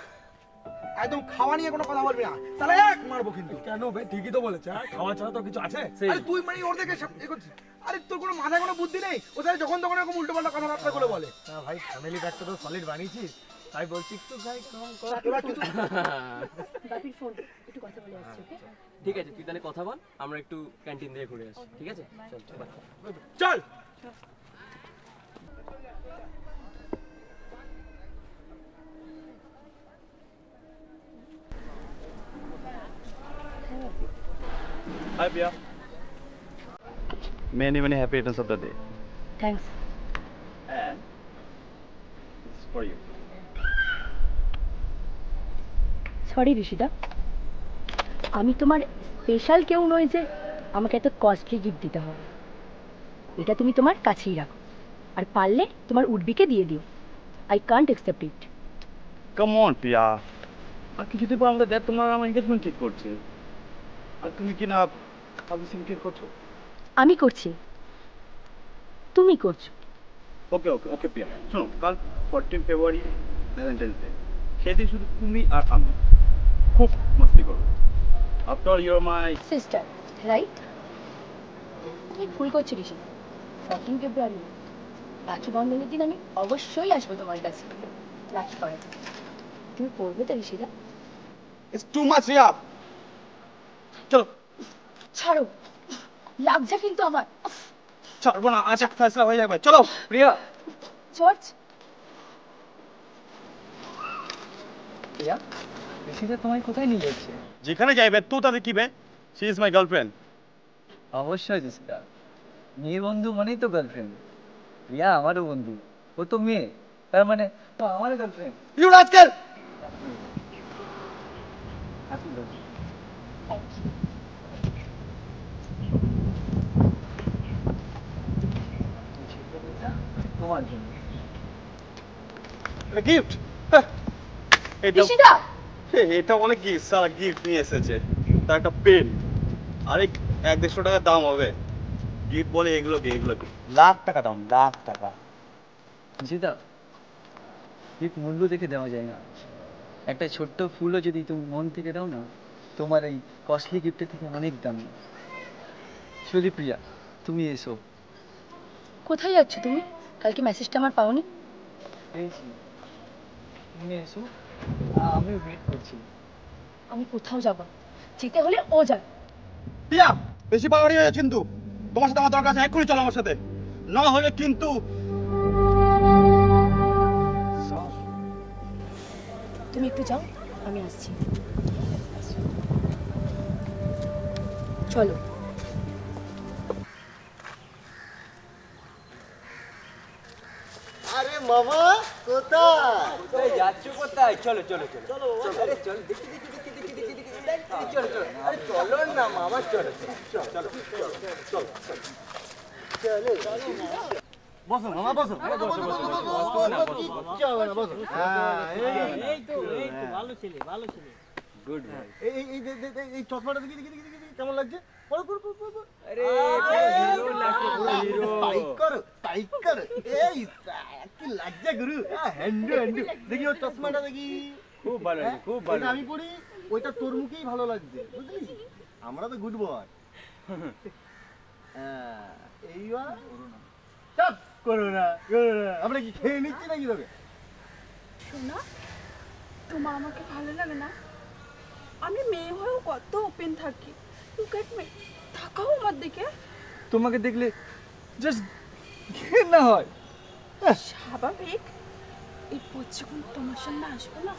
একদম খাওয়া নিয়ে কোনো কথা বলবি না, তাহলে এক মারবো কিন্তু। কেন বে, ঠিকই তো বলেছে। খাওয়া ছাড়া তো কিছু আছে? আরে তুই মানে ওর দেখে সব এগোচ্ছিস। আরে তোর কোনো মাথায় কোনো বুদ্ধি নেই? ও সাথে যখন তখন এরকম উল্টোপাল্টা কথাবার্তা করে বলে। না ভাই, ফ্যামিলি প্যাকটা তো সলিড বানিয়েছিস, তাই বলছি একটু ভাই কম কর। বাপির ফোন, একটু কথা বলে আসছি। ওকে, ঠিক আছে, তুই তাহলে কথা বল, আমরা একটু ক্যান্টিন থেকে ঘুরে আসি। ঠিক আছে, চল চল। Hi, Pia. Many happy returns of the day. Thanks. And it's for you. Sorry ঋষিদা, আমি তোমার স্পেশাল কেউ নই যে আমাকে এত কস্টলি গিফট দিতে হবে। এটা তুমি তোমার কাছেই রাখো, আর পারলে তোমার উডবিকে দিয়ে দিও। I can't accept it. Come on, Pia. আর কিছুদিন পর আমাদের তোমার আমার এনগেজমেন্ট ঠিক করছে, আর তুমি কি না আমাদের ঠিক করছো? আমি করছি, তুমি করছো। ওকে Pia, শোনো, কাল 14 ফেব্রুয়ারি ভ্যালেন্টাইন্স ডে, সেদিন শুধু তুমি আর আমি খুব মস্তি করবো। After all you are my sister, right? কি ভুল করছো ঋষি? 14 ফেব্রুয়ারি রাখি বন্ধনের দিন আমি অবশ্যই আসবো তোমার কাছে রাখি পরাতে। তুমি পড়বে তো Rishida? It's too much, Riya. চলো। ছাড়ো, লাগছে কিন্তু আমার। ছাড়বো না, আজ একটা ফেসলা হয়ে যাবে। চলো প্রিয়া। জর্জ। প্রিয়া, ঋষিদা তোমায় কোথায় নিয়ে যাচ্ছে? যেখানে যাইবে তো তাদের কি বে? She is my girlfriend. অবশ্যই ঋষিদা, মেয়ে বন্ধু মানেই তো গার্লফ্রেন্ড। প্রিয়া আমারও বন্ধু, ও তো মেয়ে, তার মানে তো আমারও গার্লফ্রেন্ড। You rascal! তোমার জন্য গিফট। ঋষিদা! এটা অনেক গিফট, সারা গিফট নিয়ে এসেছে। তার একটা পেন, আরে 1-150 টাকা দাম হবে। গিফট বলে এগুলো কি? লাখ টাকা দাম, লাখ টাকা। ঋষিদা, গিফট মূল্য দেখে দেওয়া যায় না। একটা ছোট্ট ফুলও যদি তুমি মন থেকে দাও না, তোমার এই কস্টলি গিফটের থেকে অনেক দাম। শুধু প্রিয়া, তুমি এসো। কোথায় যাচ্ছ তুমি? কালকে মেসেজটা আমার পাওনি? তুমি এসো, আমি ওয়েট করছি। আমি কোথাও যাব না, যেতে হলে ও যায়। প্রিয়া, বেশি বাড়াবাড়ি হয়ে যাচ্ছে কিন্তু। তোমার সাথে আমার দরকার আছে, এক্ষুনি চলো আমার সাথে, না হলে কিন্তু। তুমি একটু যাও, আমি আসছি। চলো। আরে মামা কোথায় যাচ্ছ? কোথায়? চলো চলো চলো চলো। আরে চলো, দেখি দেখি দেখি দেখি দেখি দেখি চলো চলো। আরে চলো না মামা, চলো চলো চলো চলো চলো। বসো মামা, বসো। কিচ্ছু হবে না, বসো। এই তো ভালো ছেলে, ভালো ছেলে। Good boy. এই চশমাটা দেখি দেখি দেখি দেখি কেমন লাগছে? পড়ো পড়ো পড়ো। আরে হিরো লাগছে, হিরো। টাইট করো, টাইট করো। এই কি লাগছে গুরু? হ্যান্ডু হ্যান্ডু। দেখি ওর চশমাটা দেখি। খুব ভালো লাগছে, খুব ভালো। এটা আমি পড়ি, ওইটা তোর মুখেই ভালো লাগছে, বুঝলি? আমরা তো গুড বয়। এইবার চাপ করো না, করো না। আমরা কি খেয়ে নিচ্ছি নাকি তোকে? শোনা, তোমার আমাকে ভালো লাগে না? আমি মেয়ে হয়েও কত ওপেন থাকি। লুক এট মি, তাকাও আমার দিকে। তোমাকে দেখলে জাস্ট ঘৃণা হয়। স্বাভাবিক। এরপর যখন তোমার সামনে আসবো না,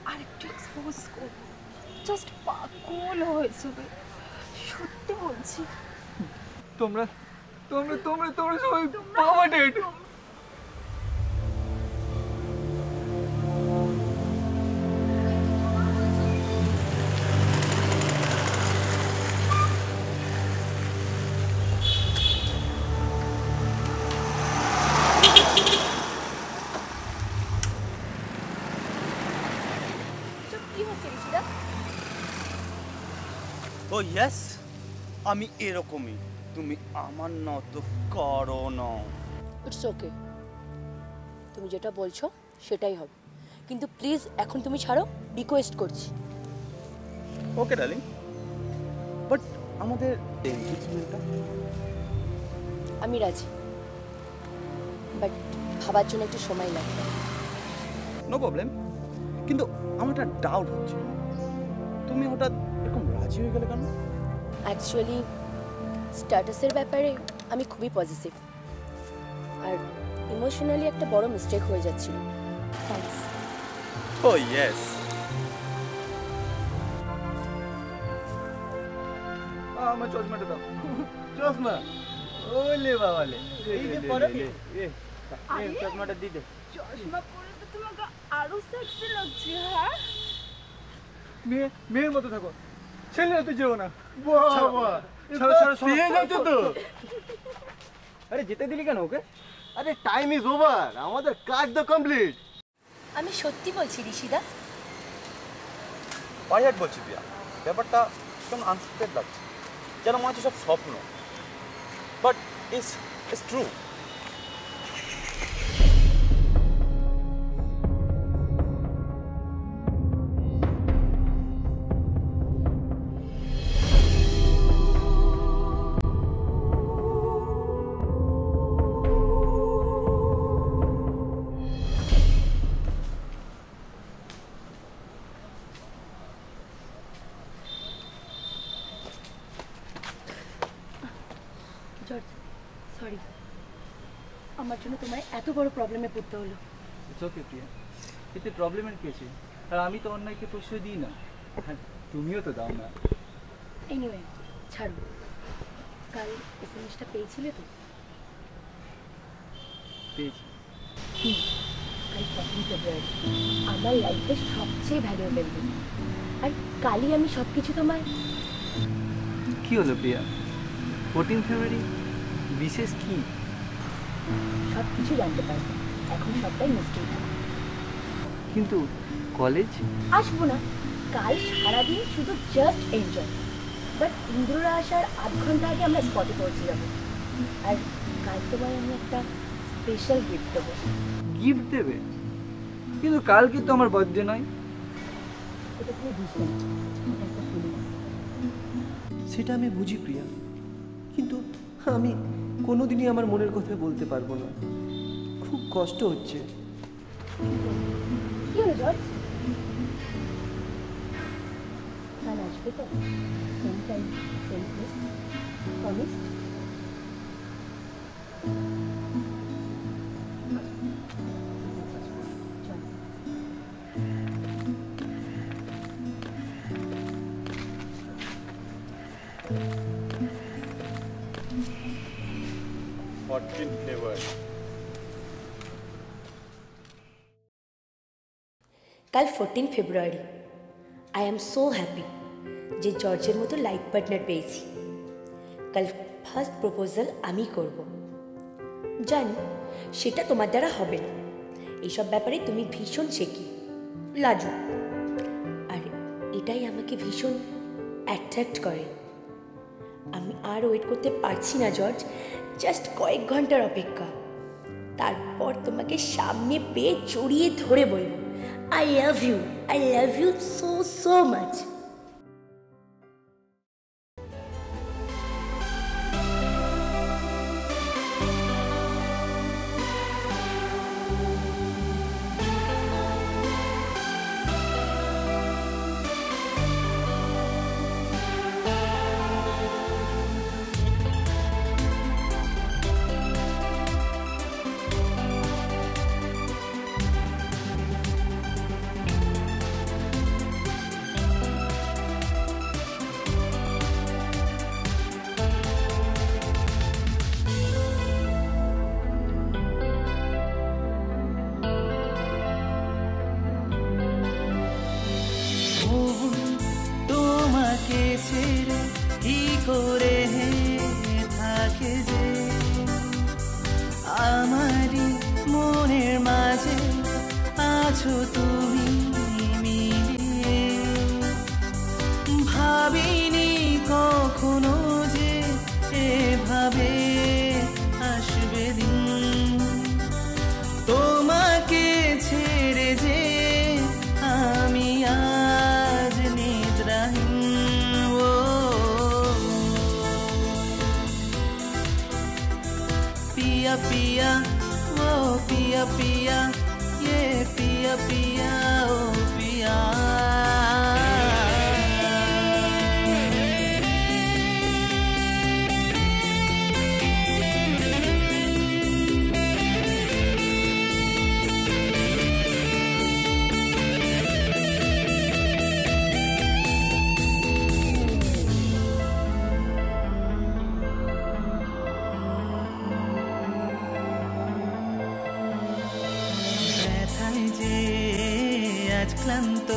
আর একটু এক্সপোজ করবো, জাস্ট পাগল হয়ে যাবে। সত্যি বলছি। তোমরা তোমরা তোমরা তোমরা সবাই পাওয়াটেড। ও ইয়েস, আমি এরকমই। তুমি আমার না তো করো না। ইটস ওকে, তুমি যেটা বলছো সেটাই হবে, কিন্তু প্লিজ এখন তুমি ছাড়ো, রিকোয়েস্ট করছি। ওকে ডার্লিং, বাট আমাদের এনগেজমেন্টটা? আমি রাজি, বাট ভাবার জন্য একটু সময় লাগবে। নো প্রবলেম, কিন্তু আমার একটা ডাউট হচ্ছে, তুমি হঠাৎ এরকম রাজি হয়ে গেলে কেন? অ্যাকচুয়ালি স্ট্যাটাসের ব্যাপারে আমি খুবই পজিটিভ, আর ইমোশনালি একটা বড় মিস্টেক হয়ে যাচ্ছিল। থ্যাঙ্কস। ও ইয়েস। আমার চশমাটা দাও। চশমা? ওলে বাবালে, এই যে পরে এই চশমাটা দি দে। চশমা পরে তো তোমাকে আরো সেক্সি লাগছে। হ্যাঁ, মেয়ের মতো থাকো, ছেলে হতে যেও না। বাবা দিয়ে যাচ্ছ তো। আরে যেতে দিলি কেন ওকে? আরে টাইম ইজ ওভার, আমাদের কাজ তো কমপ্লিট। আমি সত্যি বলছি ঋষিদা। বায়াট বলছি প্রিয়া, ব্যাপারটা কেমন আনসেক্টেড লাগছে, যেন মনে হচ্ছে সব স্বপ্ন, but it's true. George sorry, আমার জন্য তোমায় এত বড় প্রবলেমে পড়তে হলো। ইটস ওকে প্রিয়া, এতে প্রবলেমের কি আছে? আর আমি তো অন্যায়কে প্রশ্রয় দিই না, হ্যাঁ তুমিও তো দাও না। এনিওয়ে ছাড়ো, কাল এসএমএসটা পেয়েছিলে তো? পেয়েছি। কাল 14 ফেব্রুয়ারি আমার লাইফের সবচেয়ে ভ্যালুয়েবল দিন, আর কালই আমি সব কিছু তোমায়। কি হলো প্রিয়া, 14 ফেব্রুয়ারি বিশেষ কি? সব কিছু জানতে পারবো, এখন সবটাই মিস্টেক। কিন্তু কলেজ আসবো না, কাল সারাদিন শুধু জাস্ট এনজয়। বাট ইন্দ্ররা আসার আধ ঘন্টা আগে আমরা স্পটে পৌঁছে যাবো, আর কাল তোমায় আমি একটা স্পেশাল গিফট দেবো। গিফট দেবে? কিন্তু কালকে তো আমার বার্থডে নয়। এটা তুমি বুঝবে না, এটা একটা ফিলিং। সেটা আমি বুঝি প্রিয়া, কিন্তু আমি কোনোদিনই আমার মনের কথা বলতে পারবো না, খুব কষ্ট হচ্ছে। কি হলো জর্জ? কাল আসবে তো? Same time same place, promise? 14 ফেব্রুয়ারি। কাল 14 ফেব্রুয়ারি। আই অ্যাম সো হ্যাপি যে জর্জের মতো লাইফ পার্টনার পেয়েছি। কাল ফার্স্ট প্রপোজাল আমি করব। জানি সেটা তোমার দ্বারা হবে না, এইসব ব্যাপারে তুমি ভীষণ শেখি, লাজু, আর এটাই আমাকে ভীষণ অ্যাট্রাক্ট করে। আমি আর ওয়েট করতে পারছি না জর্জ, জাস্ট কয়েক ঘন্টার অপেক্ষা, তারপর তোমাকে সামনে পেয়ে জড়িয়ে ধরে বলবো I love you so much. আমারি মনের মাঝে আছো তুমি মিলিয়ে, ভাবিনি কখনো যে এভাবে আসবে দিন, তোমাকে ছেড়ে যে আমি আজ নিদ্রাহীন। पिया पिया ओ पिया पिया ये पिया पिया ओ पिया। আজ ক্লান্ত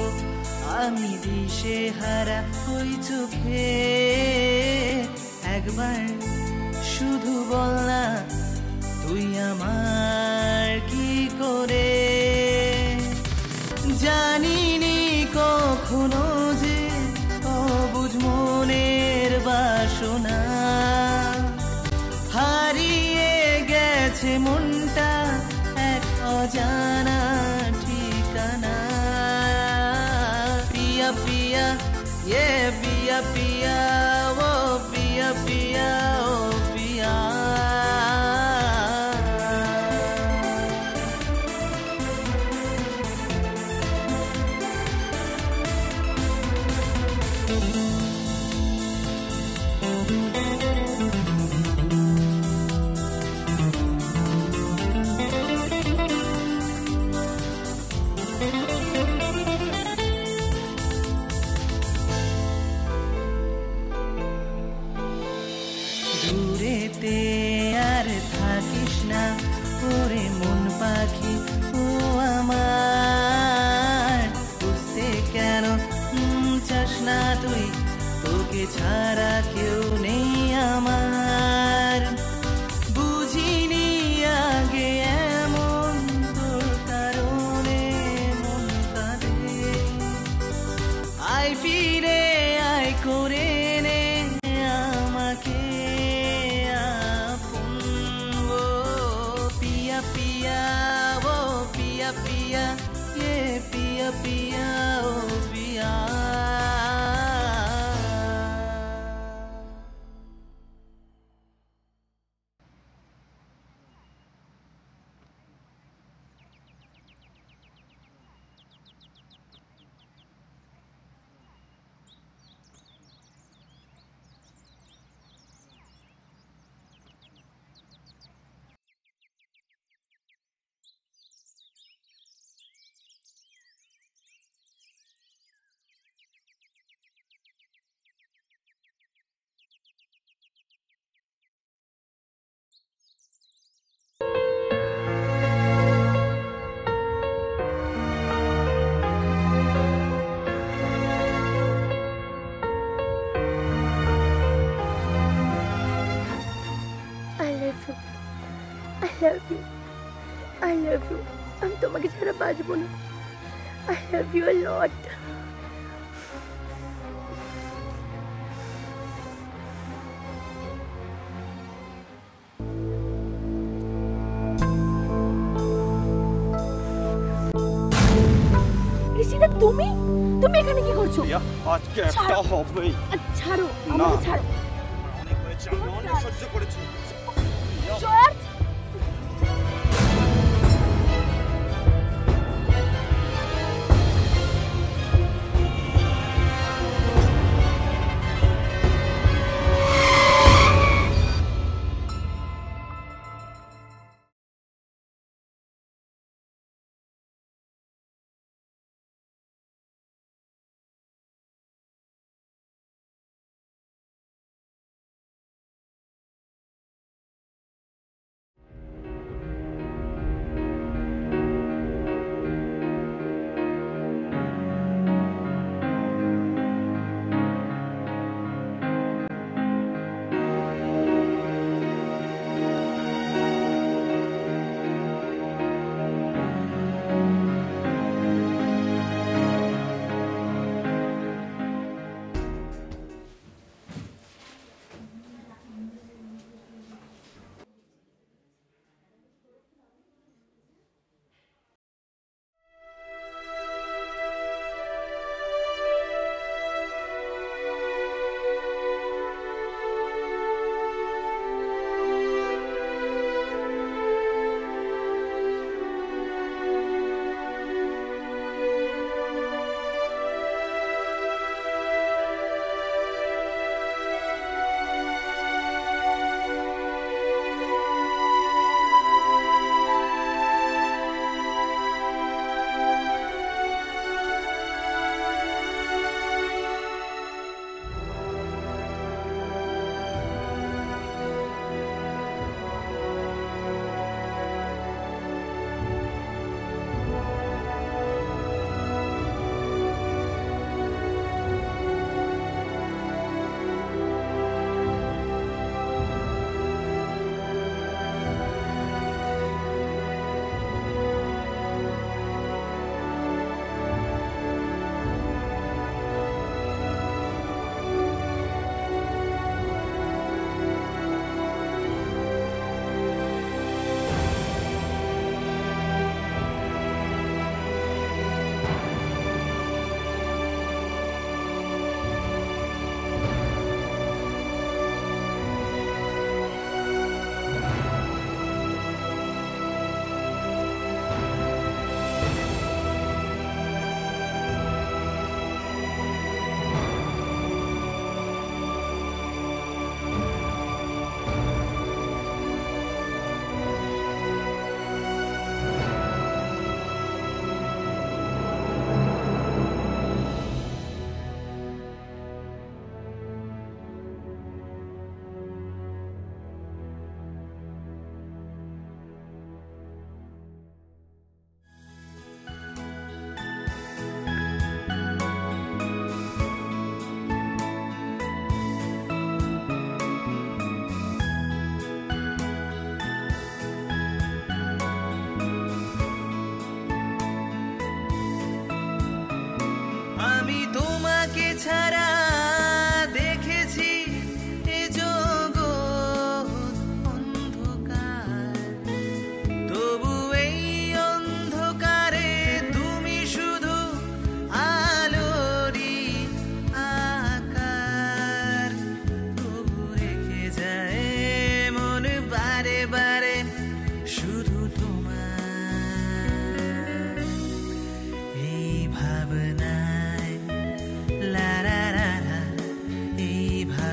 আমি দিশে হারা ওই চোখে, একবার শুধু বল না তুই আমার কি করে। জানিনি কখনো যে অবুঝ মনের বাসনা, হারিয়ে গেছে মনটা এক অজানা ঠিকানা। পিয়া পিয়া ये पिया पिया वो पिया पिया ओ पिया। বাড়িতে আর থাকিস না ওরে মন পাখি ও আমার বুঝতে কেন চাস না তুই তোকে ছাড়া কেউ নেই আমার বুঝিনি আগে এমন তোর কারণে মন কাঁদে আয় ফিরে আয় করে নে আমাকে আপন ও পিয়া পিয়া ও পিয়া পিয়া ये पिया पिया ओ पिया I love you. আমি তোমাকে ছাড়া বাঁচবো না। I love you a lot. Rishida তুমি এখানে কি করছো? আজকে একটা হবেই। ছাড়ো, আমাকে ছাড়ো। অনেক হয়েছে, আমি অনেক সহ্য করেছি। জর্জ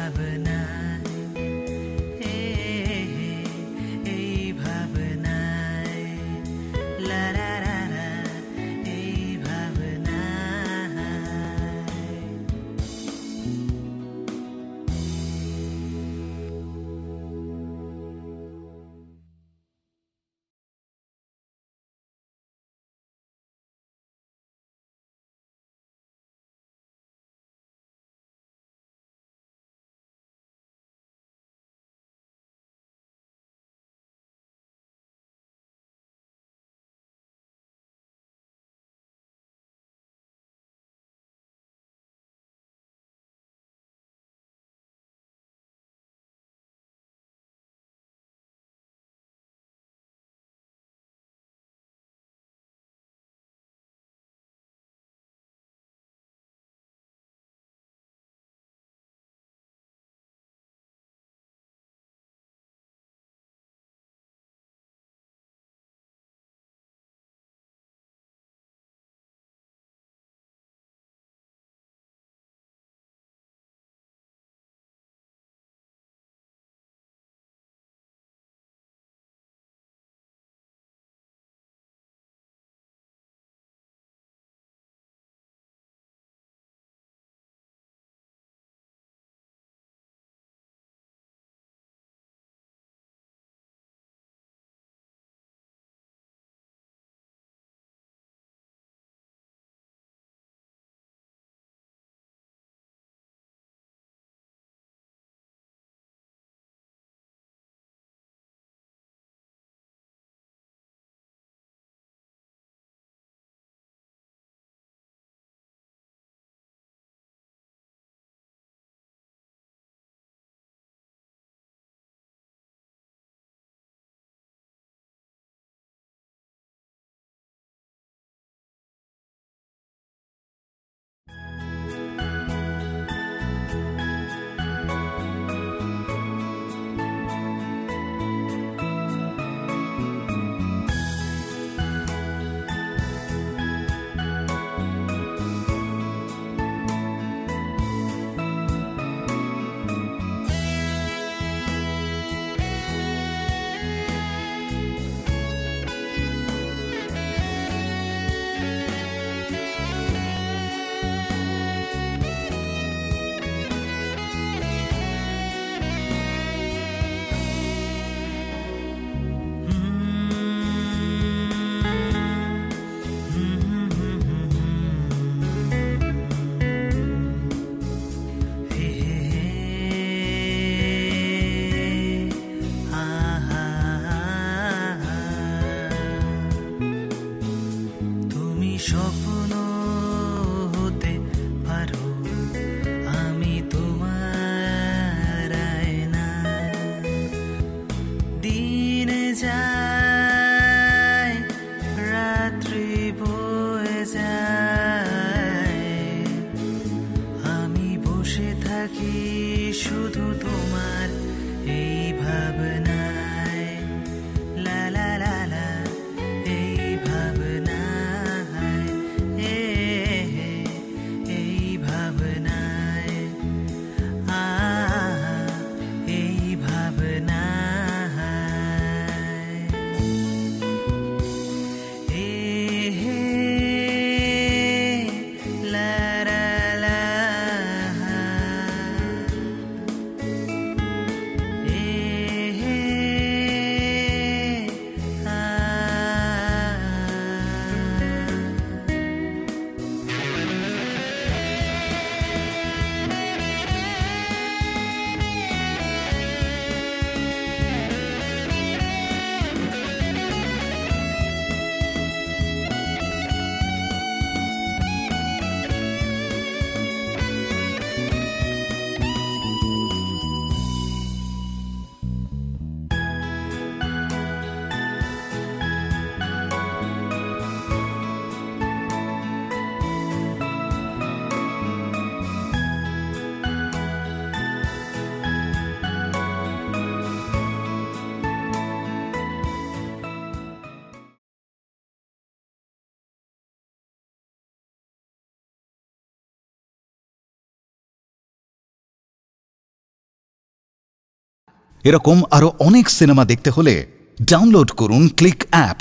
ভাবনায় এই ভাবনায় লা লা লা লা এই ভাবনায় স্বপ্ন হতে পারো আমি তোমার আয়না দিন যায় রাত্রি বয়ে যায় আমি বসে থাকি শুধু তোমার এই ভাবনায় লা লা লা লা এই ভাবনায় এই ভাবনায় এই ভাবনায় লা লা লা এই এরকম আরো অনেক সিনেমা দেখতে হলে ডাউনলোড করুন ক্লিক অ্যাপ।